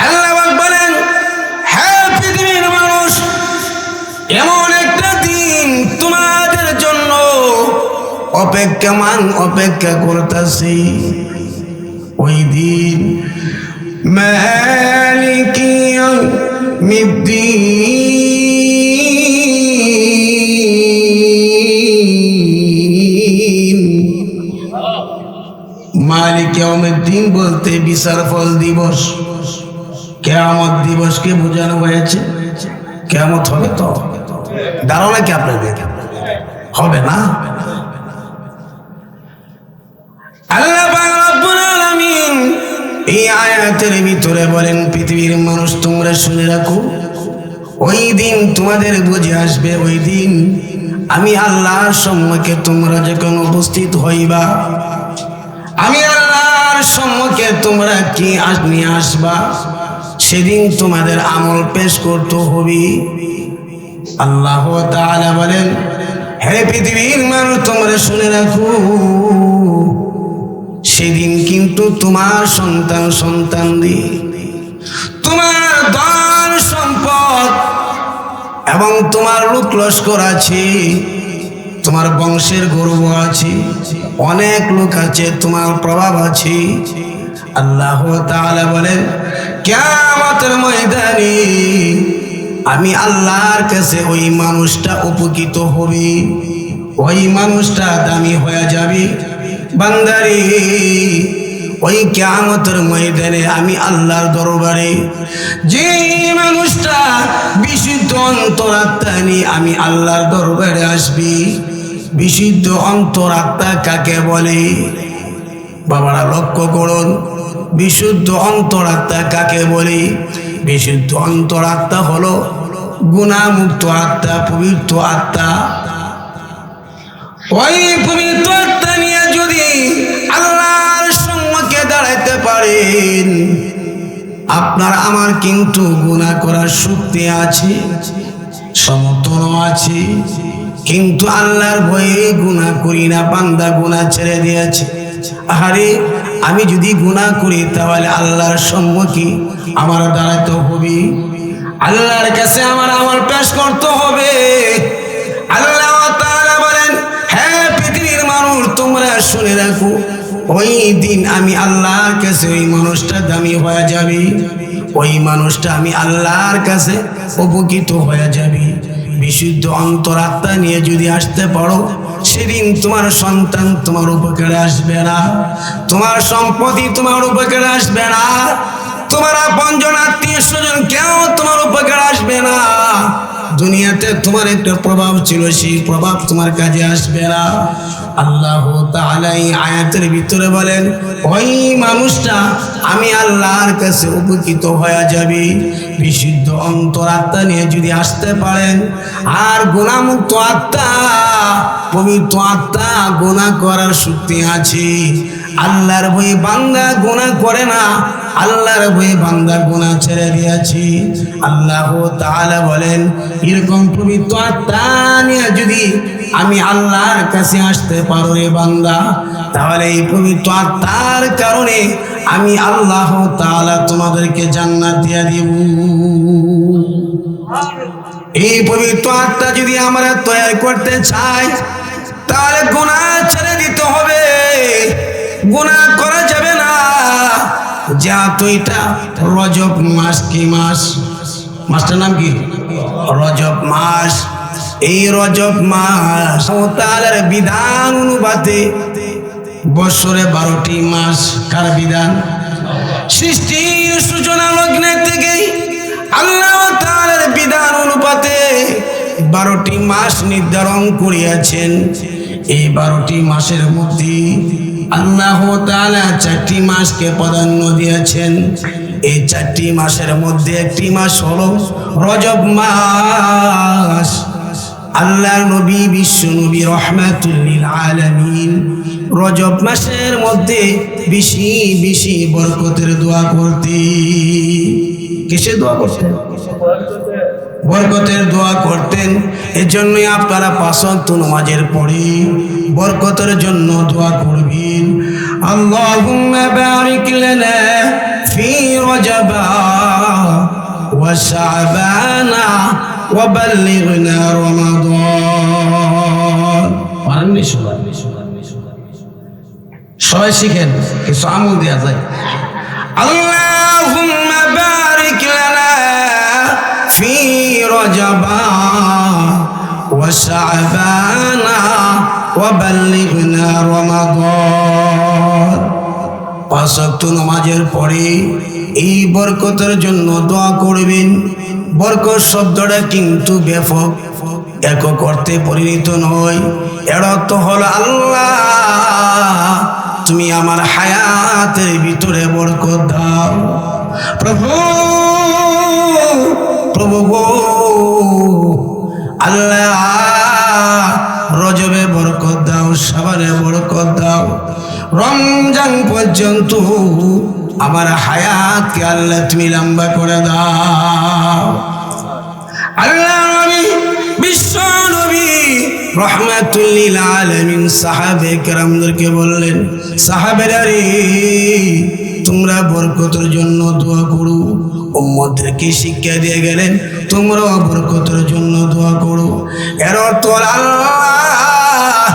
আল্লাহ বলেন, হ্যাঁ পৃথিবীর মানুষ, এমন একটা দিন তোমাদের জন্য অপেক্ষা করতেছি। ওই দিন মালিকি ইয়াউমিদ্দিন, মালিক ইয়াউমিদ্দিন বলতে বিচার ফল দিবস, কিয়ামত দিবসকে বোঝানো হয়েছে। কিয়ামত হবে তো, ধারণা কি আপনাদের হবে না? আল্লাহ পাক রব্বুল আলামিন এই আয়াতের ভিতরে বলেন, পৃথিবীর মানুষ তোমরা শুনে রাখো, ওই দিন তোমাদের বুঝে আসবে, ওই দিন আমি আল্লাহর সম্মুখে তোমরা যখন উপস্থিত হইবা, আমি আল্লাহর সম্মুখে তোমরা কি নিয়ে আসবা, সেদিন তোমাদের আমল পেশ করতে হবে। আল্লাহ তাআলা বলেন, হে পৃথিবীর মানুষ তোমরা শুনে রাখো, সেদিন কিন্তু তোমার সন্তান সন্তানদি, তোমার ধন সম্পদ এবং তোমার লোক লস্কর আছে, তোমার বংশের গর্ব আছে, অনেক লোক আছে, তোমার প্রভাব আছে, আল্লাহ তাআলা বলেন কিয়ামতের ময়দানে আমি আল্লাহর কাছে ওই মানুষটা উপকৃত হবে, ওই মানুষটা দামি হয়ে যাবে। বান্দারে ওই কিয়ামতের ময়দানে আমি আল্লাহর দরবারে যে মানুষটা বিশুদ্ধ অন্তরাত্মা নিয়ে আমি আল্লাহর দরবারে আসবি, বিশুদ্ধ অন্তরাত্মা কাকে বলে? বাবারা লক্ষ্য করুন, বিশুদ্ধ অন্তরাত্মা কাকে বলে? বিশুদ্ধ অন্তরাত্মা হলো গুনাহমুক্ত আত্মা, পবিত্র আত্মা। ওই পবিত্র আত্মা নিয়ে যদি আল্লাহর সম্মুখে দাঁড়াইতে পারেন, আপনার আমার কিন্তু গুনাহ করার শক্তি আছে, সমর্থনও আছে, কিন্তু আল্লাহর ভয়ে গুনাহ করি না। বান্দা গুনাহ ছেড়ে দিয়েছে। আরে আমি যদি গুনাহ করি তাহলে আল্লাহর সম্মুখে আমার দাঁড়াতে হবে, আল্লাহর কাছে আমার আমল পেশ করতে হবে। আল্লাহ তাআলা বলেন, হ্যাঁ পৃথিবীর মানুষ তোমরা শুনে রাখো, ওই দিন আমি আল্লাহর কাছে ওই মানুষটা দামি হয়ে যাবে, ওই মানুষটা আমি আল্লাহর কাছে উপকৃত হয়ে যাবে। বিশুদ্ধ অন্তরাত্মা নিয়ে যদি আসতে পারো, সেদিন তোমার সন্তান তোমার উপকারে আসবে না, তোমার সম্পত্তি তোমার উপকারে আসবে না, তোমার আপনজন আত্মীয় স্বজন কেউ তোমার উপকারে আসবে না। দুনিয়াতে তোমার একটা প্রভাব ছিল, সেই প্রভাব তোমার কাজে আসবে না। আল্লাহ তাআলা এই আয়াতের ভিতরে বলেন, ওই মানুষটা আমি আল্লাহর কাছে উপকৃত হয়ে যাবে বিশুদ্ধ অন্তরাত্মা নিয়ে যদি আসতে পারেন। আর গুনাহমুক্ত আত্মা, পবিত্র আত্মা, গুনাহ করার শক্তি আছে। আল্লাহর ভয়ে বান্দা গুনাহ করে না, আল্লাহর ভয়ে বান্দা গুনাহ ছেড়ে দিয়েছে। আল্লাহ তাআলা বলেন, এরকম পবিত্র আত্মা নিয়ে যদি আমি আল্লাহর কাছে আসতে পারো রে বান্দা, তাহলে এই পবিত্র আত্মার কারণে আমি আল্লাহ তাআলা তোমাদেরকে জান্নাত দিয়ে দিব। এই পবিত্র আত্মা যদি আমরা তৈরি করতে চাই, তাহলে গুনাহ ছেড়ে দিতে হবে, গুনাহ করা যাবে না। যেহেতু এটা রজব মাস, কি মাস? মাসটার নাম কি? রজব মাস। এই রজব মাস তাআলার বিধান অনুপাতে বছরে 12টি মাস। কার বিধান? সৃষ্টির সূচনা লগ্নে থেকে আল্লাহ তাআলার বিধান অনুপাতে 12টি মাস নির্ধারণ করিয়াছেন। এই 12টি মাসের মধ্যে আল্লাহ তাআলা 4টি মাসকে প্রাধান্য দিয়েছেন। এই 4টি মাসের মধ্যে একটি মাস হলো রজব মাস। আল্লাহর নবী, বিশ্ব নবী রাহমাতুল লিল আলামিন রজব মাসের মধ্যে বেশি বেশি বরকতের দোয়া করতে। কিসের দোয়া করতেন? বরকতের দোয়া করতেন। এজন্যই আপনারা 5 ওয়াক্ত নামাজের পরে বরকতের জন্য দোয়া করবেন। আল্লাহুম্মা বারিক লানা ফি রজবা ওয়া শাবানা ওয়া বাল্লিগনা রমাদান। পারেননি সবাই শিখেন, কিছু আমল দেওয়া যায়। আল্লাহুম্মা বারিক লানা ফি রজবা ওয়া শাবানা ওয়া বাল্লিগনা রমাদান। 5 ওয়াক্ত নামাজের পরে এই বরকতের জন্য দোয়া করবেন। বরকত শব্দটা কিন্তু ব্যাপক, একক অর্থে পরিণত নয়। এর অর্থ হলো, আল্লাহ তুমি আমার হায়াতের ভিতরে বরকত দাও। প্রভু প্রভু গো আল্লাহ, রজবে বরকত দাও, শাবানে বরকত দাও, রমজান পর্যন্ত আমার হায়াতকে আল্লাহ তুমি লম্বা করে দাও। আল্লাহ নবী, বিশ্ব নবী রাহমাতুল লিল আলামিন সাহাবে কেরামদেরকে বললেন, সাহাবেরা রে, তোমরা বরকতের জন্য দোয়া করো। উম্মতদেরকে শিক্ষা দিয়ে গেলেন, তোমরাও বরকতের জন্য দোয়া করো। এর অর্থ আল্লাহ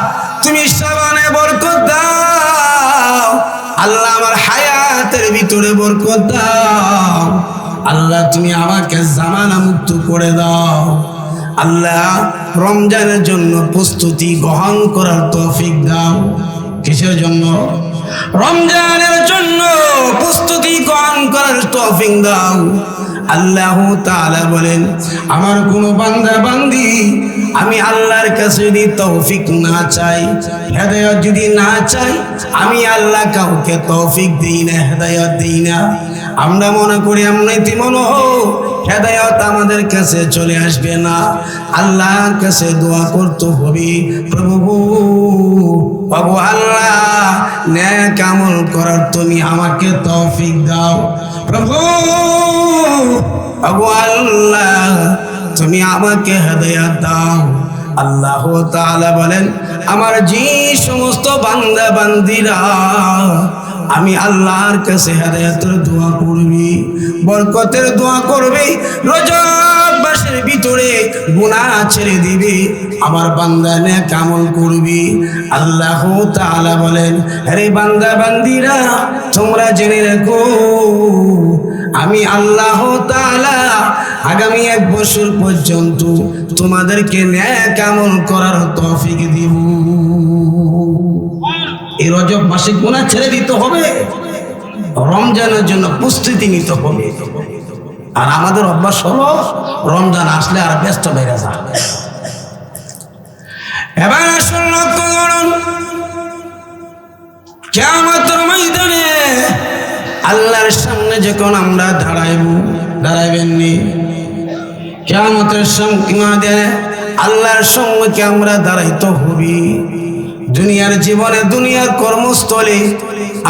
তুমি শাবানে বরকত দাও, আল্লাহ আমার হায়াত হায়াতের ভিতরে বরকত দাও। আল্লাহ তুমি আমাকে জামানা মুক্ত করে দাও। আল্লাহ রমজানের জন্য প্রস্তুতি গ্রহণ করার তৌফিক দাও। কিসের জন্য? রমজানের জন্য প্রস্তুতি গ্রহণ করার তৌফিক দাও। আল্লাহ তাআলা বলেন, আমার কোনো বান্দা বান্দি আমি আল্লাহর কাছে যদি তৌফিক না চাই, হেদায়েত যদি না চাই, আমি আল্লাহ কাউকে তৌফিক দিই না, হেদায়েত দিই না। আমরা মনে করি এমনিতে মনে হোক হেদায়েত আমাদের কাছে চলে আসবে না। আল্লাহর কাছে দোয়া করতে হবে, প্রভু বাবু আল্লাহ নেক আমল করার তুমি আমাকে তৌফিক দাও। প্রভু বাবু আল্লাহ তুমি আমাকে হেদায়েত দাও। আল্লাহ তাআলা বলেন, আমার যে সমস্ত বান্দা বান্দিরা আমি আল্লাহর কাছে হেদায়েতের দোয়া করবি, বরকতের দোয়া করবি, রজব মাসের ভিতরে গুনাহ ছেড়ে দিবি, আমার বান্দা নেক আমল করবি। আল্লাহ তাআলা বলেন, আরে বান্দা বান্দিরা তোমরা জেনে রাখো আমি আল্লাহ তাআলা আগামী 1 বছর পর্যন্ত তোমাদেরকে নেক আমল করার তৌফিক দিব। এই রজব মাসে গুনাহ ছেড়ে দিতে হবে, রমজানের জন্য প্রস্তুতি নিতে হবে। আর আমাদের অভ্যাস হলো রমজান আসলে আর ব্যস্ত বেড়ে যায়। এবার আসুন লক্ষ্য করুন, কিয়ামতের ময়দানে আল্লাহর সামনে যখন আমরা দাঁড়াইবেননি, কিয়ামতের সম্মুখে আল্লাহর সম্মুখে আমরা দাঁড়াইতে হবি। দুনিয়ার জীবনে দুনিয়ার কর্মস্থলে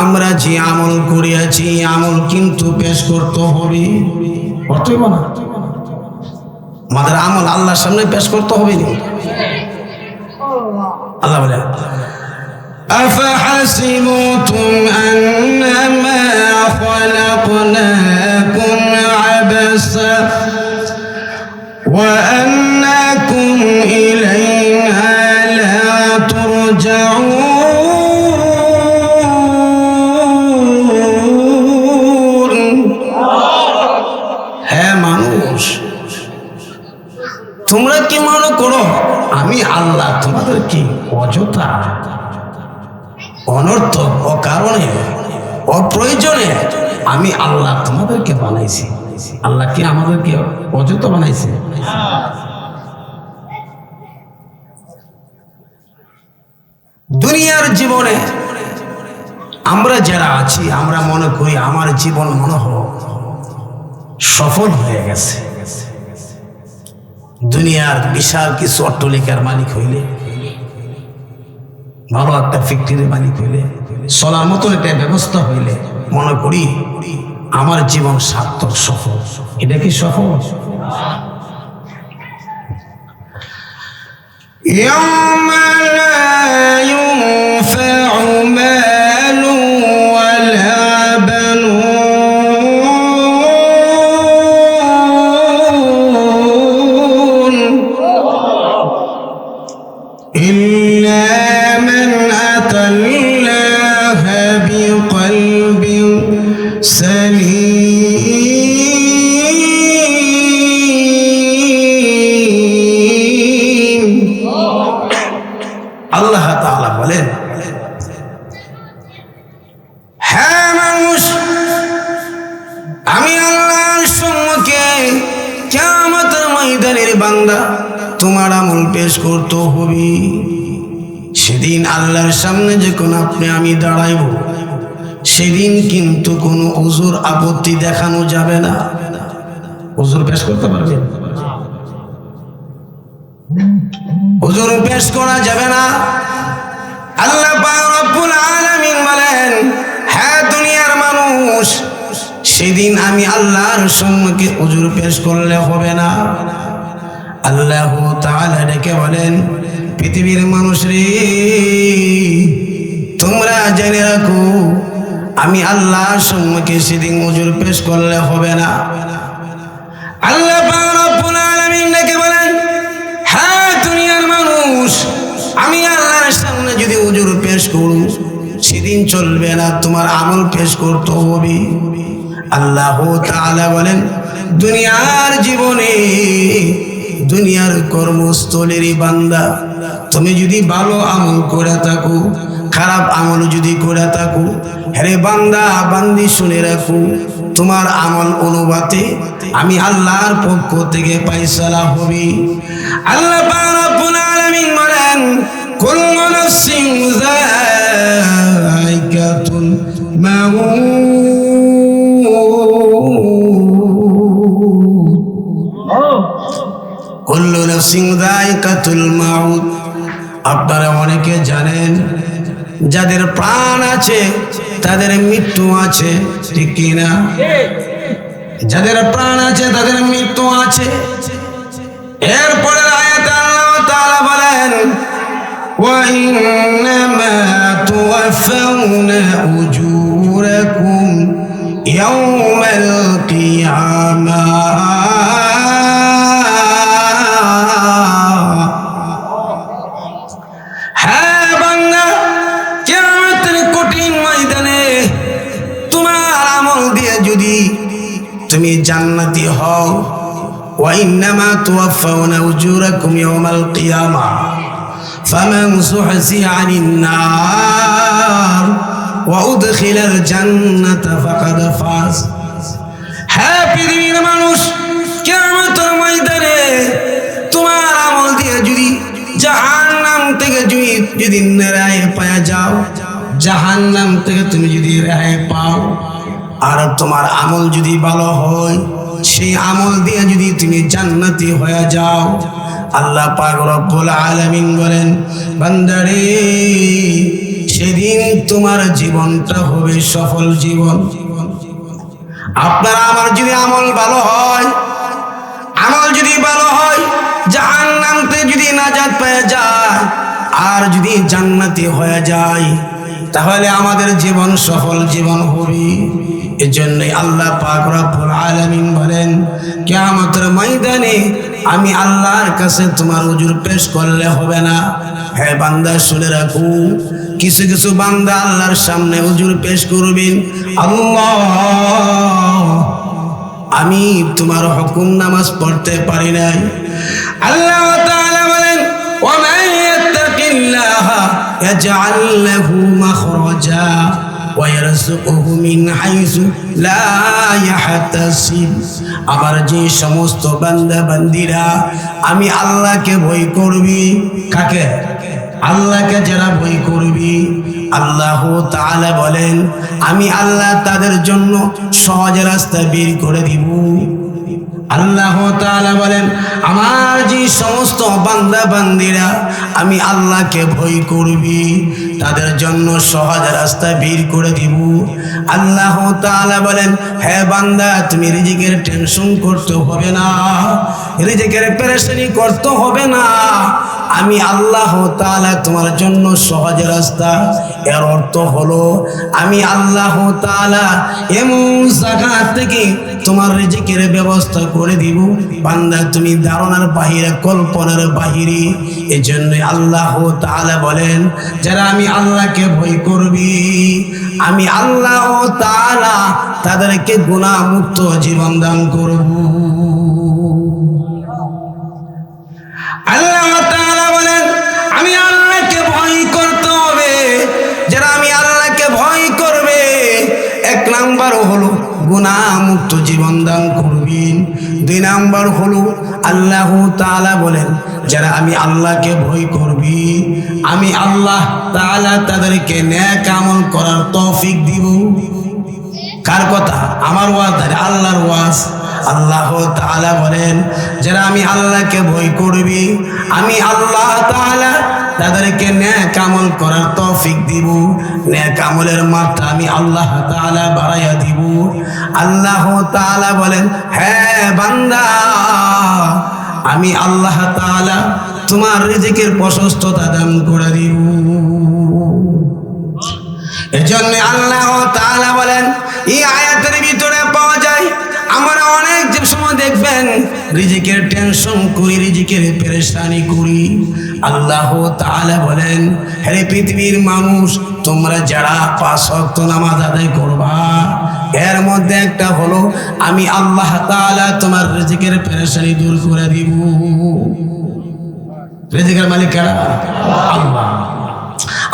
আমরা যে আমল করিয়াছি আমল কিন্তু পেশ করতে হবে। আমাদের আমল আল্লাহর সামনে পেশ করতে হবে। আল্লাহ বলে, أفحسبتم أنما خلقناكم عبثا وأنكم إلينا لا ترجعون। হ্যাঁ মানুষ, তোমরা কি মনে করো আমি আল্লাহ তোমাদেরকে অযথা অনর্থক অকারণে অপ্রয়োজনে আমি আল্লাহ তোমাদেরকে বানাইছি? আল্লাহ কি আমাদেরকে অযথা বানাইছে? দুনিয়ার জীবনে আমরা যারা আছি আমরা মনে করি আমার জীবন মনে হোক সফল হয়ে গেছে। দুনিয়ার বিশাল কিছু অট্টালিকার মালিক হইলে, ভালো একটা ফ্যাক্টরির মালিক হইলে, চলার মতন একটা ব্যবস্থা হইলে মনে করি আমার জীবন সার্থক, সফল। এটা কি সফল? يوم لا ينفع مال ولا بنون إلا من أتى الله بقلب سليم। আল্লাহ তাআলা বলেন, হ্যাঁ মানুষ, আমি আল্লাহর সম্মুখে কিয়ামতের ময়দানের বান্দা তোমার আমল পেশ করতে হবে। সেদিন আল্লাহর সামনে যখন আপনি আমি দাঁড়াইব, সেদিন কিন্তু কোনো উযুর আপত্তি দেখানো যাবে না। উযুর পেশ করতে পারবেন? উযুর পেশ করা যাবে না। আল্লাহ পাক রব্বুল আলামিন বলেন, হ্যাঁ দুনিয়ার মানুষ, সেদিন আমি আল্লাহর সম্মুখে উযুর পেশ করলে হবে না। আল্লাহ তাআলা ডেকে বলেন, পৃথিবীর মানুষ রে, তোমরা জেনে রাখো আমি আল্লাহর সম্মুখে সেদিন উযুর পেশ করলে হবে না। আল্লাহ পাক রব্বুল আলামিন ডেকে বলেন, হ্যাঁ দুনিয়ার মানুষ, আমি আল্লাহর সামনে যদি উযুর পেশ করুন, সেদিন চলবে না, তোমার আমল পেশ করতে হবে। আল্লাহ তাআলা বলেন দুনিয়ার জীবনে, দুনিয়ার কর্মস্থলেরই বান্দা, তুমি যদি ভালো আমল করে থাকো, খারাপ আমল যদি করে থাকো, হে বান্দা বান্দি শুনে রাখো, তোমার আমল অনুপাতে আমি আল্লাহর পক্ষ থেকে ফয়সালা হবে। আল্লাহ পাক রব্বুল আলামিন বলেন কুল্লু নাফসিন যায়িকাতুল মাউত, কুল্লু নাফসিন যায়িকাতুল মাউত। আপনারা অনেকে জানেন যাদের প্রাণ আছে তাদের মৃত্যু আছে, ঠিক কি না? যাদের প্রাণ আছে তাদের মৃত্যু আছে। এরপরে আয়াতে আল্লাহ তাআলা বলেন ওয়া ইন্নামা তুওয়াফাউনা উজুরাকুম ইয়াওমাল কিয়ামাহ। হ্যাঁ বান্দা, কিয়ামতের কঠিন ময়দানে তোমার আমল দিয়ে যদি তুমি জান্নাতি হও, ওয়া ইন্নামা তুওয়াফাউনা উজুরাকুম ইয়াওমাল কিয়ামাহ ফামান যুহজিহা আনিন নার ওয়া উদখিলাল জান্নাতা ফাকাদ ফাজ। হ্যাঁ পৃথিবীর মানুষ, কিয়ামতের ময়দানে তোমার আমল দিয়ে যদি জাহান্নাম থেকে যদি রেহাই পাওয়া যাও, জাহান্নাম থেকে তুমি যদি রেহাই পাও, আর তোমার আমল যদি ভালো হয়, সেই আমল দিয়ে যদি তুমি জান্নাতি হয়ে যাও, আল্লাহ পাক রব্বুল আলামিন বলেন বান্দারে সেদিন তোমার জীবনটা হবে সফল জীবন। আপনার আমার যদি আমল ভালো হয়, আমল যদি ভালো হয়, জাহান্নাম থেকে যদি নাজাত পেয়ে যায় আর যদি জান্নাতি হয়ে যায়, তাহলে আমাদের জীবন সফল জীবন হবে। এজন্যই আল্লাহ পাক রব্বুল আলামিন বলেন কিয়ামতের ময়দানে আমি আল্লাহর কাছে তোমার উজুর পেশ করলে হবে না। হে বান্দা শুনে রাখো, কিছু কিছু বান্দা আল্লাহর সামনে উজুর পেশ করবেন, আল্লাহ আমি তোমার হুকুম নামাজ পড়তে পারি নাই। আল্লাহ তাআলা বলেন ওয়া মান ইয়াত্তাকিল্লাহা ইয়াজআল লাহু মাখরাজা ওয়া ইয়ারযুকুহু মিন হাইসু লা ইয়াহতাসিব। আমার যে সমস্ত বান্দা বান্দিরা আমি আল্লাহকে ভয় করবি, কাকে? আল্লাহকে যারা ভয় করবি, আল্লাহ তাআলা বলেন আমি আল্লাহ তাদের জন্য সহজ রাস্তা বের করে দিব। আল্লাহ তাআলা বলেন আমার যে সমস্ত বান্দা বান্দিরা আমি আল্লাহকে ভয় করবি, তাদের জন্য সহজ রাস্তা বের করে দিব। আল্লাহ তাআলা বলেন হে বান্দা তুমি রিজিকের টেনশন করতে হবে না, রিজিকের পেরেশানি করতে হবে না, আমি আল্লাহ তাআলা তোমার জন্য সহজ রাস্তা। এর অর্থ হলো আমি আল্লাহ তাআলা এমন জায়গা থেকে তোমার রিজিকের ব্যবস্থা করে দিব বান্দা তুমি ধারণার বাহিরে, কল্পনার বাহিরে। এজন্য আল্লাহ তাআলা বলেন যারা আমি আল্লাহকে ভয় করবি আমি আল্লাহ তাআলা তাদেরকে গুনাহ মুক্ত জীবন দান করব। আল্লাহ তাআলা বলেন আমি আল্লাহকে ভয় করতে হবে। যারা আমি আল্লাহকে ভয় করবে, এক নাম্বার হলো গুনাহ মুক্ত জীবন দান করবেন। দুই নাম্বার হলো আল্লাহ তাআলা বলেন যারা আমি আল্লাহকে ভয় করবি আমি আল্লাহ তাআলা তাদেরকে নেক আমল করার তৌফিক দিব। কার কথা? আমার ওয়াজ, আল্লাহর ওয়াজ। আল্লাহ তাআলা বলেন যারা আমি আল্লাহকে ভয় করবি আমি আল্লাহ তাআলা তাদেরকে নেক আমল করার তৌফিক দিব, নেক আমলের মাত্রা আমি আল্লাহ তাআলা বাড়াইয়া দিব। আল্লাহ তাআলা বলেন হ্যাঁ বান্দা আমি আল্লাহ তাআলা তোমার রিজিকের প্রশস্ততা দান করে দিব। এজন্য আল্লাহ তাআলা বলেন এই আয়াতের ভিতরে পাওয়া যায় আমরা অনেক যে সময় দেখবেন রিজিকের টেনশন করি, রিজিকের পেরেশানি করি। আল্লাহ তাআলা বলেন, হে পৃথিবীর মানুষ, তোমরা যারা 5 ওয়াক্ত নামাজ আদায় করবা, এর মধ্যে একটা হলো আমি আল্লাহ তাআলা তোমার রিজিকের পেরেশানি দূর করে দিব। রিজিকের মালিক কারা? আল্লাহ।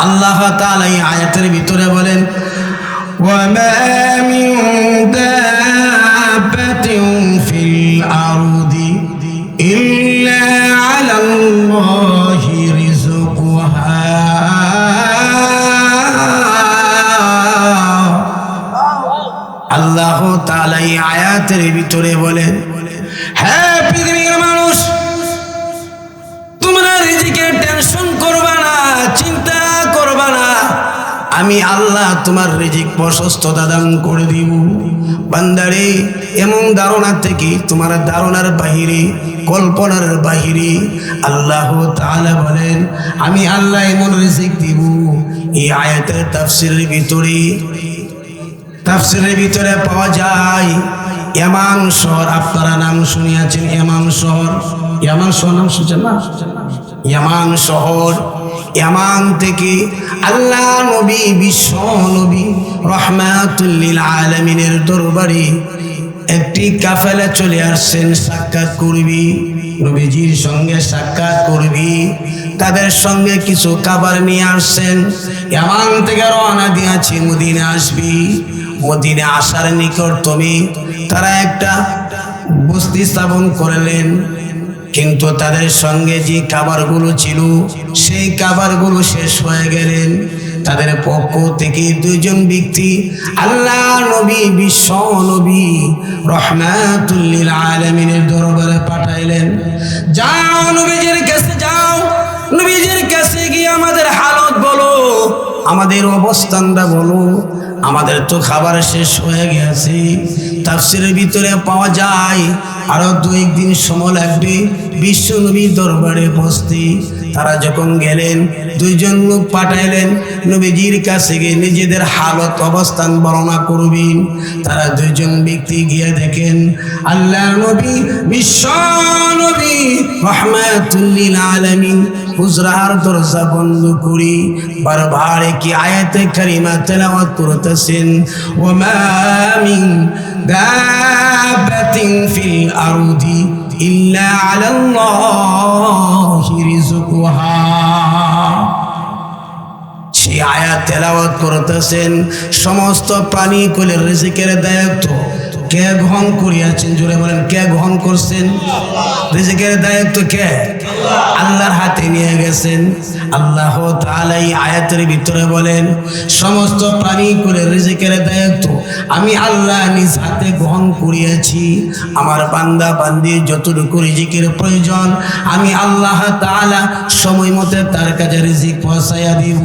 আল্লাহ তাআলা এই আয়াতের ভিতরে বলেন, ওয়ামা মিন দাব্বাতিন ফিল আরদি ইল্লা আলাল্লাহি রিজকুহা। আল্লাহ তাআলা এই আয়াতের ভিতরে বলেন, হ্যাঁ পৃথিবীর মানুষ, তোমরা রিজিকের টেনশন করবা না, চিন্তা করবা না, আমি আল্লাহ তোমার রিজিক প্রশস্ততা দান করে দিব। বান্দারে, এমন ধারণা থেকে, তোমার ধারণার বাহিরে, কল্পনার বাহিরে আল্লাহ তাআলা বলেন আমি আল্লাহ এমন রিজিক দিব। এই আয়াতের তাফসীরের ভিতরে পাওয়া যায় ইয়ামান শহর। আপনারা নাম শুনিয়াছেন ইয়ামান শহর। ইয়ামান শহর নাম শুনছেন না? ইয়ামান শহর, ইয়ামান থেকে আল্লাহ নবী, বিশ্ব নবী রাহমাতুল লিল আলামিনের দরবারে একটি কাফেলা চলে আসছেন, সাক্ষাৎ করবি, নবীজির সঙ্গে সাক্ষাৎ করবি। তাদের সঙ্গে কিছু খাবার নিয়ে আসছেন। ইয়ামান থেকে রওনা দিয়েছি, মদিনা আসবি। মদিনা আসার নিকটতমে তারা একটা বস্তি স্থাপন করলেন, কিন্তু তাদের সঙ্গে যে খাবারগুলো ছিল সেই খাবারগুলো শেষ হয়ে গেলেন। তাদের পক্ষ থেকে 2 জন ব্যক্তি আল্লাহ নবী, বিশ্ব নবী রাহমাতুল লিল আলামিনের দরবারে পাঠাইলেন, যাও নবীজির কাছে যাও, নবীজির কাছে গিয়ে আমাদের হালত বলো, আমাদের অবস্থানটা বলো, আমাদের তো খাবার শেষ হয়ে গেছে। তাফসীরের ভিতরে পাওয়া যায় আরো 2 দিন সময় লাগবে বিশ্ব নবীর দরবারে পৌঁছতে। তারা যখন গেলেন, 2 জন লোক পাঠাইলেন নবীজির কাছে গিয়ে নিজেদের হালত অবস্থান বর্ণনা করবেন। তারা 2 জন ব্যক্তি গিয়ে দেখেন আল্লাহ নবী, বিশ্ব নবী রাহমাতুল লিল আলামিন হুজরার দরজা বন্ধ করি বারবার কি আয়াতে কারিমা তেলাওয়াত করতেছেন, ওয়ামা মিন দাব্বাতিন ফিল আরদি ইল্লা আলাল্লাহি রিজকুহা। সেই আয়াত তেলাওয়াত করতেছেন। সমস্ত প্রাণী কুলের রিজিকের দায়িত্ব কে গ্রহণ করিয়াছেন? জোরে বলেন, কে গ্রহণ করছেন? রিজিকের দায়িত্ব কে? আল্লাহর হাতে নিয়ে গেছেন। আল্লাহ তাআলা এই আয়াতের ভিতরে বলেন সমস্ত প্রাণী কুলের রিজিকের দায়িত্ব আমি আল্লাহ নিজ হাতে গ্রহণ করিয়াছি। আমার বান্দা বান্দির যতটুকু রিজিকের প্রয়োজন আমি আল্লাহ তাআলা সময় মতো তার কাছে রিজিক পৌঁছাইয়া দিব।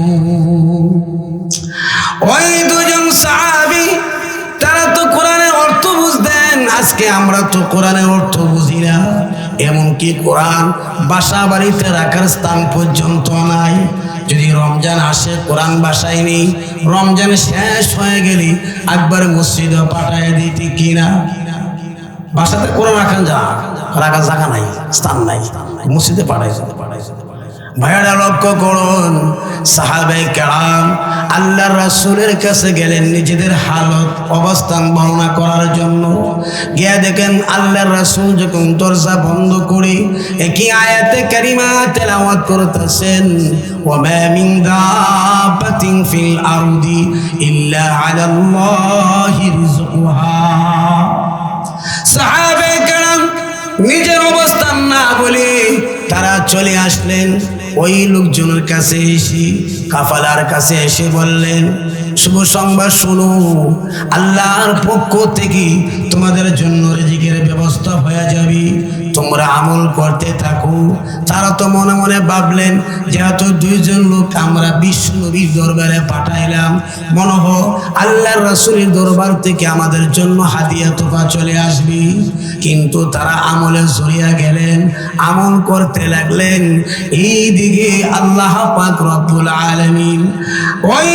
ওই 2 জন সাহাবী তারা তো কোরআনের অর্থ বুঝতেন, আজকে আমরা তো কোরআনের অর্থ বুঝি না। এমনকি কোরআন বাসা বাড়িতে রাখার স্থান পর্যন্ত নাই। যদি রমজান আসে কোরআন বাসায় নেই, রমজান শেষ হয়ে গেলে একবার মসজিদে পাঠায় দিতে কিনা। বাসাতে কোরআন রাখার জায়গা নাই, স্থান নাই, মসজিদে পাঠায়। ভাইরা লক্ষ্য করুন, সাহাবায়ে কেরাম আল্লাহর রাসূলের কাছে গেলেন নিজেদের হালত অবস্থান বর্ণনা করার জন্য। গিয়ে দেখেন আল্লাহর রাসূল যখন দরজা বন্ধ করে একই আয়াতে কারিমা তেলাওয়াত করতেছেন, ওয়ামা মিন দাব্বাতিন ফিল আরদি ইল্লা আলাল্লাহি রিজকুহা। সাহাবায়ে কেরাম নিজের অবস্থান না বলে তারা চলে আসলেন ওই লোকজনের কাছে এসে, কাফালার কাছে এসে বললেন, শুভ সংবাদ শুনো, আল্লাহর পক্ষ থেকে তোমাদের জন্য রিজিকের ব্যবস্থা হয়ে যাবে, তোমরা আমল করতে থাকো। তারা তো মনে মনে ভাবলেন যেহেতু 2 জন লোক আমরা বিশ্ব নবীর দরবারে পাঠাইলাম, মনে হয় আল্লাহর রাসূলের দরবার থেকে আমাদের জন্য হাদিয়া তোফা চলে আসবে। কিন্তু তারা আমলে জড়িয়ে গেলেন, আমল করতে লাগলেন। এইদিকে আল্লাহ পাক রব্বুল আলামিন ওই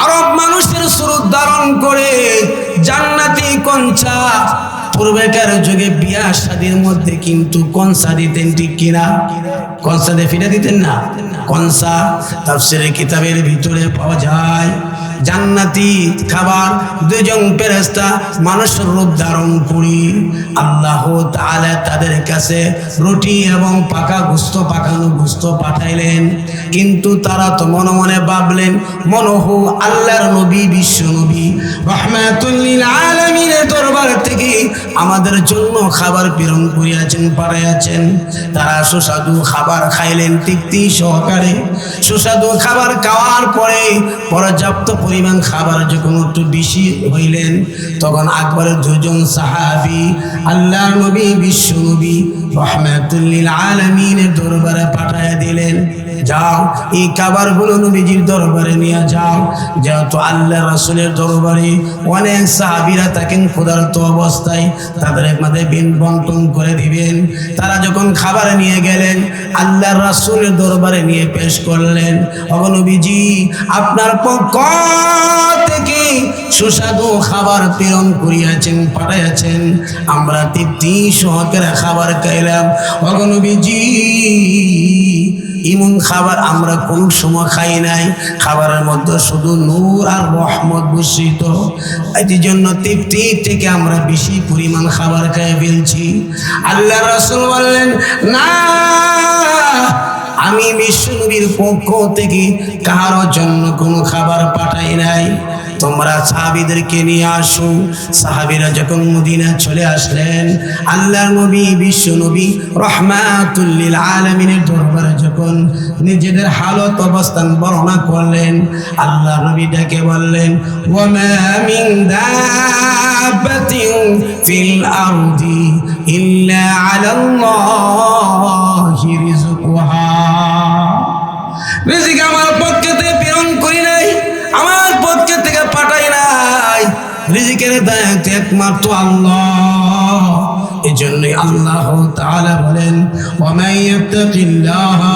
আরব মানুষের সুরত ধারণ করে জান্নাতি কঞ্চা পূর্বেকার যুগে বিয়া শাদীর মধ্যে কিন্তু কনসা দিতেন, ঠিক কিনা? কনসা দিয়ে ফিরে দিতেন না? কনসা তাফসীরের কিতাবের ভিতরে পাওয়া যায়। জান্নাতি খাবার দুজন ফেরেশতা মানুষের রূপ ধারণ করি আল্লাহ তাআলা তাদের কাছে রুটি এবং পাকা গোশত, পাকানো গোশত পাঠাইলেন। কিন্তু তারা তো মনে মনে ভাবলেন মনহু আল্লাহর নবী, বিশ্ব নবী রাহমাতুল লিল আলামিনের দরবার থেকে আমাদের জন্য খাবার প্রেরণ করিয়াছেন, পাঠাইয়াছেন। তারা সুস্বাদু খাবার খাইলেন তৃপ্তি সহকারে। সুস্বাদু খাবার খাওয়ার পরে পর্যাপ্ত পরিমাণ খাবার যখন একটু বেশি হইলেন, তখন আকবরের দুজন সাহাবী আল্লাহর নবী, বিশ্ব নবী রাহমাতুল লিল আলামিনের দরবারে পাঠাইয়া দিলেন, যাও এই খাবারগুলো নবীজির দরবারে নিয়ে যাও। যেহেতু আল্লাহ রাসূলের দরবারে অনেক সাহাবীরা থাকেন ক্ষুধার্ত অবস্থায়, তাদের মধ্যে বন্টন করে দিবেন। তারা যখন খাবার নিয়ে গেলেন, আল্লাহ রাসূলের দরবারে নিয়ে পেশ করলেন, ওগো নবীজি, আপনার পক্ষ থেকে সুস্বাদু খাবার প্রেরণ করিয়াছেন, পাঠাইয়াছেন, আমরা তৃপ্তি সহকারে খাবার খাইলাম। ওগো নবীজি, এমন খাবার আমরা কোন সময় খাই নাই, খাবারের মধ্যে শুধু নূর আর রহমত বর্ষিত, এই জন্য তৃপ্তি থেকে আমরা বেশি পরিমাণ খাবার খেয়ে ফেলছি। আল্লাহ রাসূল বললেন, না, আমি বিশ্ব নবীর পক্ষ থেকে কারোর জন্য কোনো খাবার পাঠাই নাই, তোমরা সাহাবীদেরকে নিয়ে আসো। সাহাবীরা যখন মদিনা চলে আসলেন, আল্লাহর নবী, বিশ্ব নবী রাহমাতুল লিল আলামিনের দরবারে যখন নিজেদের হালত অবস্থান বর্ণনা করলেন, আল্লাহ নবী ডেকে বললেন, ওয়া মা মিন দাব্বাতিন ফিল আরদি ইল্লা আলাল্লাহি রিজকুহা। রিজিক আমার পক্ষ থেকে প্রেরণ করি নাই, আমার পক্ষ থেকে পাঠাই নাই, রিজিকের দায়িত্ব একমাত্র আল্লাহ। এজন্যই আল্লাহ তাআলা বলেন, ওয়া মান ইয়াত্তাকিল্লাহা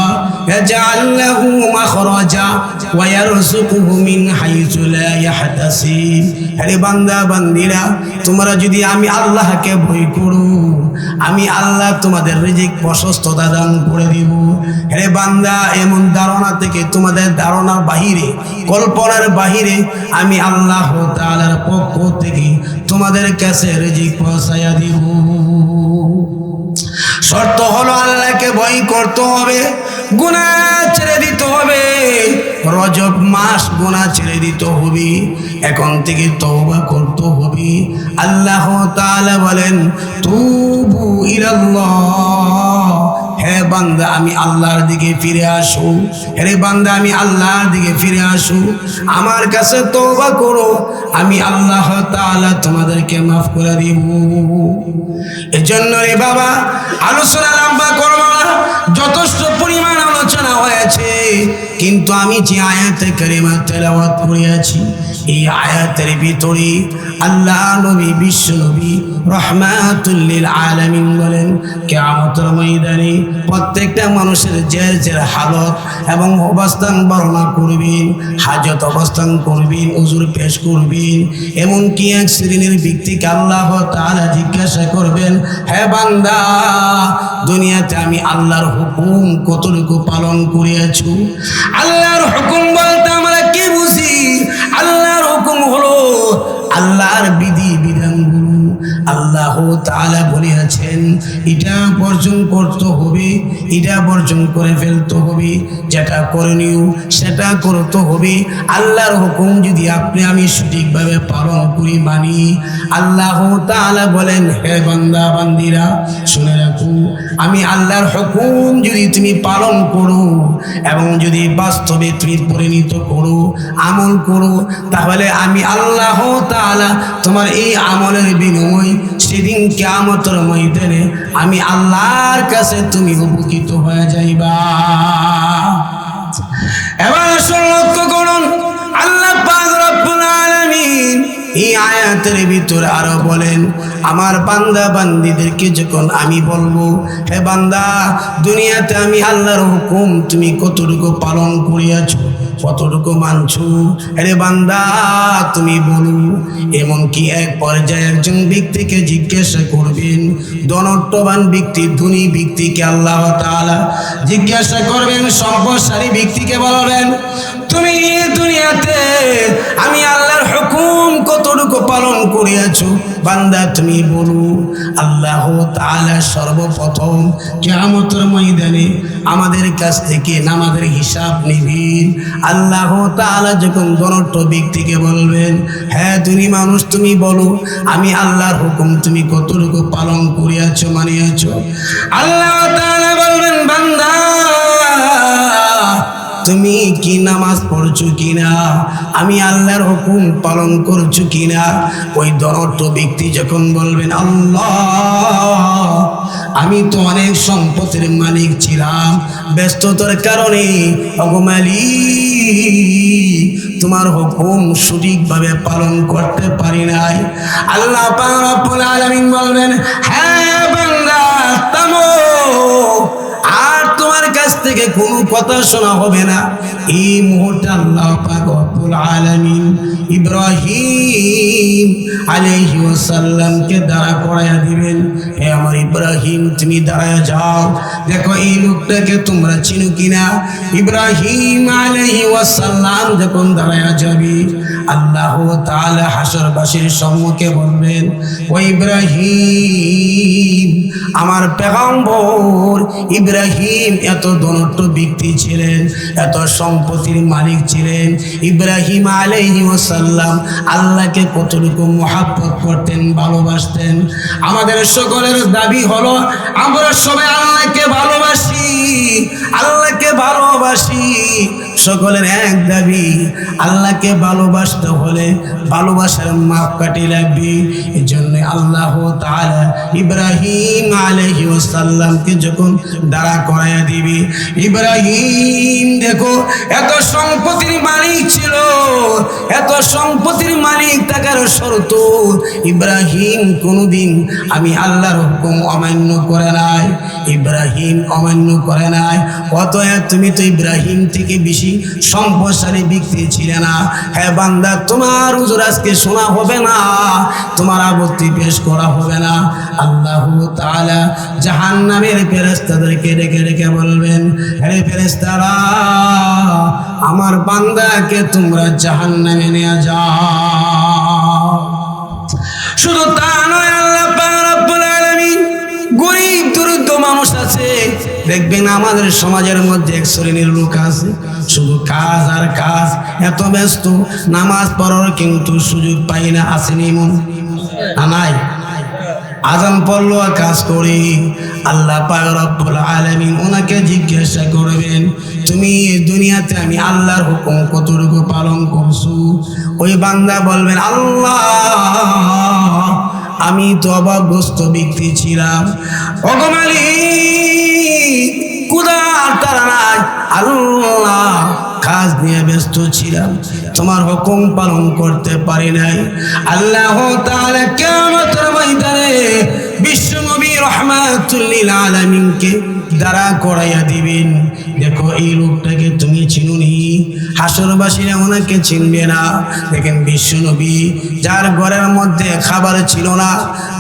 ইয়াজআল লাহু মাখরাজা ওয়া ইয়ারযুকুহু মিন হাইসু লা ইয়াহতাসিব। হে বান্দা বান্দীরা, তোমরা যদি আমি আল্লাহকে ভয় করো, আমি আল্লাহ তোমাদের রিজিক প্রশস্ততা দান করে দিব। হে বান্দা, এমন ধারণা থেকে, তোমাদের ধারণার বাহিরে, কল্পনার বাহিরে আমি আল্লাহ তাআলার পক্ষ থেকে তোমাদের কাছে রিজিক পৌঁছায়া দিব। শর্ত হলো আল্লাহকে ভয় করতে হবে, গুনাহ ছেড়ে দিতে হবে। রজব মাস গুনাহ ছেড়ে দিতে হবে, এখন থেকে তওবা করতে হবে। আল্লাহ তাআলা বলেন, তুবু ইলাল্লাহ, হে বান্দা আমি আল্লাহর দিকে ফিরে আসো, হে বান্দা আমি আল্লাহর দিকে ফিরে আসো, আমার কাছে তওবা করো, আমি আল্লাহ তাআলা তোমাদেরকে মাফ করে দিব। এজন্য রে বাবা, আলোচনা লম্বা করব না, যথেষ্ট পরিমাণ আলোচনা হয়েছে, কিন্তু আমি যে আয়াতে কারিমা তেলাওয়াত করেছি, এই আয়াতের ভিতরে আল্লাহ নবী, বিশ্ব নবী রাহমাতুল লিল আলামিন বলেন, কিয়ামতের ময়দানে প্রত্যেকটা মানুষের যে হালত এবং অবস্থান বর্ণনা করবেন, হাজত অবস্থান করবেন, উজুর পেশ করবেন। এমনকি এক শ্রেণীর ব্যক্তিকে আল্লাহ তাআলা জিজ্ঞাসা করবেন, হে বান্দা, দুনিয়াতে আমি আল্লাহর হুকুম কতটুকু পালন করিয়াছো? আল্লাহর হুকুম বলতে আমরা কি বুঝি? আল্লাহর হুকুম হলো আল্লাহর বিধি বিধানগুলো। আল্লাহ তাআলা বলেছেন, এটা বর্জন করতে হবে, এটা বর্জন করে ফেলতে হবে, যেটা করণীয় সেটা করতে হবে। আল্লাহর হুকুম যদি আপনি আমি সঠিকভাবে পালন করি, মানি, আল্লাহ তাআলা বলেন, হে বান্দা বান্দীরা, শুনে রাখো, আমি আল্লাহর হুকুম যদি তুমি পালন করো এবং যদি বাস্তবে তুমি পরিণত করো, আমল করো, তাহলে আমি আল্লাহ তাআলা তোমার এই আমলের বিনিময় সেদিন কিয়ামতের ময়দানে আমি আল্লাহর কাছে তুমি উপকৃত হয়ে যাইবা। এবার লক্ষ্য করুন, আল্লাহ পাক রব্বুল আলামিন এই আয়াতের ভিতরে আরো বলেন, আমার বান্দা বান্দীদেরকে যখন আমি বলবো, হে বান্দা, দুনিয়াতে আমি আল্লাহর হুকুম তুমি কতটুকু পালন করিয়াছো, কতটুকু মানছো? আরে বান্দা তুমি বলো। এমনকি এক পর্যায়ে একজন ব্যক্তিকে জিজ্ঞাসা করবেন, ধনট্টবান ব্যক্তি, ধনী ব্যক্তিকে আল্লাহ তাআলা জিজ্ঞাসা করবেন, সম্পদশালী ব্যক্তিকে বলবেন, তুমি দুনিয়াতে আমি আল্লাহর হুকুম কতটুকু পালন করিয়াছো? বান্দা তুমি বলো। আল্লাহ তাআলা সর্বপ্রথম কিয়ামতের ময়দানে আমাদের কাছ থেকে নামাজের হিসাব নিবেন। আল্লাহ তাআলা যখন ধনট্ট ব্যক্তিকে বলবেন, হ্যাঁ তুমি মানুষ, তুমি বলো আমি আল্লাহর হুকুম তুমি কতটুকু পালন করিয়াছো, মানিয়াছো? আল্লাহ তাআলা বলবেন, বান্দা তুমি কি নামাজ পড়ছো কিনা, আমি আল্লাহর হুকুম পালন করছো কিনা? ওই ধনট্ট ব্যক্তি যখন বলবেন, আল্লাহ আমি তো অনেক সম্পদের মালিক ছিলাম, ব্যস্ততার কারণে ওগো মালিক তোমার হুকুম সঠিকভাবে পালন করতে পারি নাই। আল্লাহ পাক রব্বুল আলামিন বলবেন, হ্যাঁ বান্দা থামো, আর তোমার কাছ থেকে কোনো কথা শোনা হবে না। এই মুহূর্তে আল্লাহ পাক রব্বুল আলামিন ইব্রাহিম আলাইহিস সালামকে দাঁড়া করাইয়া দিবেন। হে আমার ইব্রাহিম তুমি দাঁড়ায় যাও, দেখো এই লোকটাকে তোমরা চিনো কিনা? ইব্রাহিম আলাইহিস সালাম যখন দাঁড়ায় যাবে, আল্লাহ তাআলা হাসরবাসীর সম্মুখে বলবেন, ও ইব্রাহিম, আমার পেগম্বর ইব্রাহিম এত ধনট্ট ব্যক্তি ছিলেন, এত সম্পত্তির মালিক ছিলেন। ইব্রাহিম আলাইহিস সালাম আল্লাহকে কতটুকু মহব্বত করতেন, ভালোবাসতেন। আমাদের সকলের দাবি হলো আমরা সবাই আল্লাহকে ভালোবাসি, আল্লাহকে ভালোবাসি। সকলের এক দাবি, আল্লাহকে ভালোবাসতে হলে ভালোবাসার মাপকাঠি লাগবে। এই জন্য আল্লাহ তাআলা ইব্রাহিম আলাইহিস সালামকে যখন দাঁড়া করাইয়া দিবে, ইব্রাহিম দেখো এত সম্পত্তির মালিক ছিল, এত সম্পত্তির মালিক থাকার শর্ত ইব্রাহিম কোনোদিন আমি আল্লাহর হুকুম অমান্য করে নাই, ইব্রাহিম অমান্য করে নাই। অতএব তুমি তো ইব্রাহিম থেকে বেশি সম্পদশালী ব্যক্তি ছিলে না। হ্যাঁ বান্দা তোমার হুজুর আজকে শোনা হবে না, তোমার আপত্তি পেশ করা হবে না। আল্লাহ তাআলা জাহান্নামের ফেরেশতাদেরকে ডেকে ডেকে বলবেন, হে ফেরেশতারা আমার বান্দাকে তোমরা জাহান্নামে নিয়ে যাও। শুধু তা নয়, আল্লাহ পাক রব্বুল আলামিন গরীব দরিদ্র মানুষ আছে, দেখবেন আমাদের সমাজের মধ্যে এক শ্রেণীর লোক আছে শুধু কাজ আর কাজ, এত ব্যস্ত নামাজ পড়ার কিন্তু সুযোগ পাই না। আসেনি মন নাই? আজান পড়লো কাজ করি। আল্লাহ পাক রব্বুল আলামিন ওনাকে জিজ্ঞাসা করবেন, তুমি দুনিয়াতে আমি আল্লাহর হুকুম কতটুকু পালন করছো? ওই বান্দা বলবেন, আল্লাহ আমি তো অভাবগ্রস্ত ব্যক্তি ছিলাম, ওগো মালিক কুদার তারা নাই, আল্লাহ কাজ নিয়ে ব্যস্ত ছিলাম, তোমার হুকুম পালন করতে পারি নাই। আল্লাহ তাআলা কিয়ামতের ময়দানে বিশ্বনবী রাহমাতুল লিল আলামিনকে দাঁড়া করাইয়া দিবেন। দেখো এই লোকটাকে তুমি চিনুনি, হাসরবাসীরা ওনাকে চিনবে না। দেখেন বিশ্বনবী যার ঘরের মধ্যে খাবার ছিল না,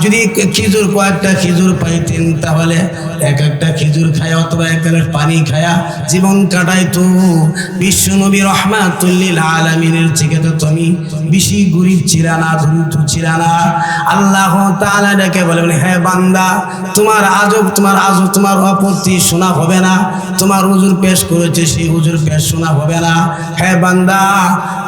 যদি খেজুর কয়েকটা খেজুর পাইতেন তাহলে এক একটা খেজুর খায়া অথবা এক গ্লাস পানি খায়া জীবন কাটাইতো। বিশ্বনবী রাহমাতুল লিল আলামিনের থেকে তো তুমি বেশি গরিব ছিল না, দরিদ্র ছিল না। আল্লাহ তাআলা ডেকে বলেন, হ্যাঁ বান্দা তোমার আপত্তি শোনা হবে না, তোমার হুজুর পেশ করেছে সেই হুজুর পেশ শোনা হবে না। হ্যাঁ বান্দা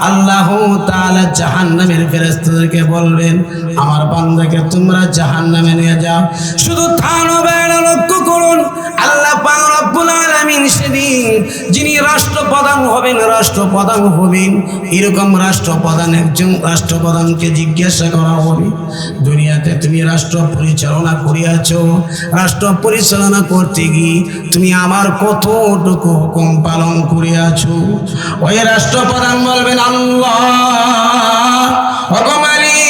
আল্লাহ তাআলা জাহান্নামের ফেরেশতাদেরকে বলবেন, আমার বান্দাকে তোমরা জাহান্নামে নিয়ে যাও। শুধু থানবে না, লক্ষ্য করুন আল্লাহ পাক রব্বুল আলামিন সেদিন যিনি রাষ্ট্রপ্রধান হবেন, এরকম রাষ্ট্রপ্রধান একজন রাষ্ট্রপ্রধানকে জিজ্ঞাসা করা হবে, দুনিয়াতে তুমি রাষ্ট্র পরিচালনা করিয়াছ, রাষ্ট্র পরিচালনা করতে গিয়ে তুমি আমার কতটুকু হুকুম পালন করিয়াছ? ওই রাষ্ট্রপ্রধান বলবেন, আল্লাহ ওগো মালিক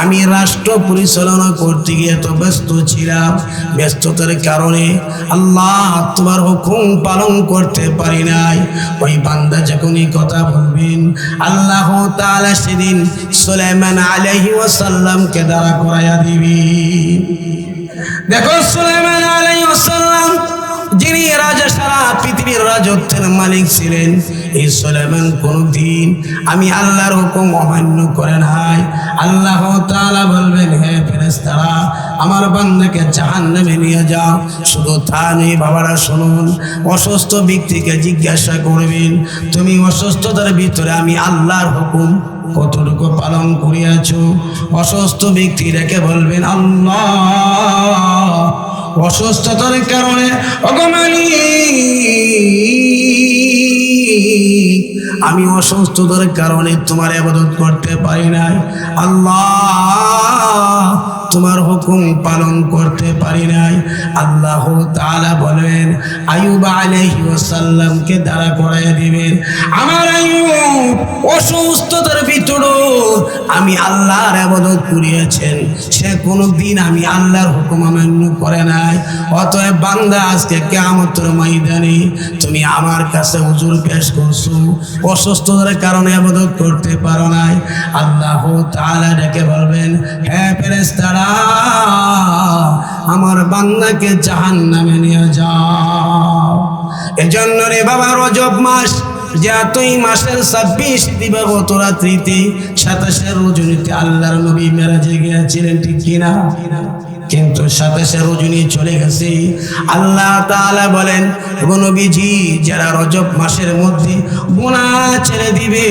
আমি রাষ্ট্র পরিচালনা করতে গিয়ে তো ব্যস্ত ছিলাম, ব্যস্ততার কারণে আল্লাহ তোমার হুকুম পালন করতে পারি নাই। ওই বান্দা যখনই কথা বলবেন আল্লাহ তাআলা সেদিন সুলাইমান আলাইহিস সালামকে দাঁড়া করাইয়া দিবেন। দেখো সুলাইমান আলাইহিস সালাম যিনি রাজা, সারা পৃথিবীর রাজত্বের মালিক ছিলেন, এই সুলাইমান কোনদিন আমি আল্লাহর হুকুম অমান্য করে নাই। আল্লাহ তাআলা বলবেন, হে ফেরেশতারা আমার বান্দাকে জাহান্নামে নিয়ে যাও। শুধু তা নয় বাবারা শুনুন, অসুস্থ ব্যক্তিকে জিজ্ঞাসা করবেন তুমি অসুস্থতার ভিতরে আমি আল্লাহর হুকুম কতটুকু পালন করিয়াছো? অসুস্থ ব্যক্তি রেখে বলবেন আল্লাহ অসুস্থতার কারণে আমি অসুস্থতার কারণে তোমার ইবাদত করতে পারি নাই। আল্লাহ তোমার হুকুম পালন করতে পারি নাই। আল্লাহ তাআলা বলেন আইয়ুব আলাইহিস সালামকে দাঁড়া করাইয়া দিবেন। আমার আইয়ুব অসুস্থতার ভিতরে আমি আল্লাহর ইবাদত করিয়াছেন, সে কোনদিন আমি আল্লাহর হুকুম অমান্য করে নাই। অতএব বান্দা আজকে কিয়ামতের ময়দানে তুমি আমার কাছে হুজুর পেশ করছো, অসুস্থতার কারণে ইবাদত করতে পারো নাই। আল্লাহ তাআলা ডেকে বলবেন, হে ফেরেশতারা আমার বান্দাকে জাহান্নামে নিয়ে যাও। এজন্য রে বাবা রজব মাস, যতই মাসের 26 দিবাগত রাত্রিতে 27 রজনীতে আল্লাহর নবী মেরাজে গিয়েছিলেন, ঠিক কিনা? কিন্তু 27 রজনী চলে গেছে। আল্লাহ তাআলা বলেন, নবীজি যারা রজব মাসের মধ্যে গুনাহ ছেড়ে দিবে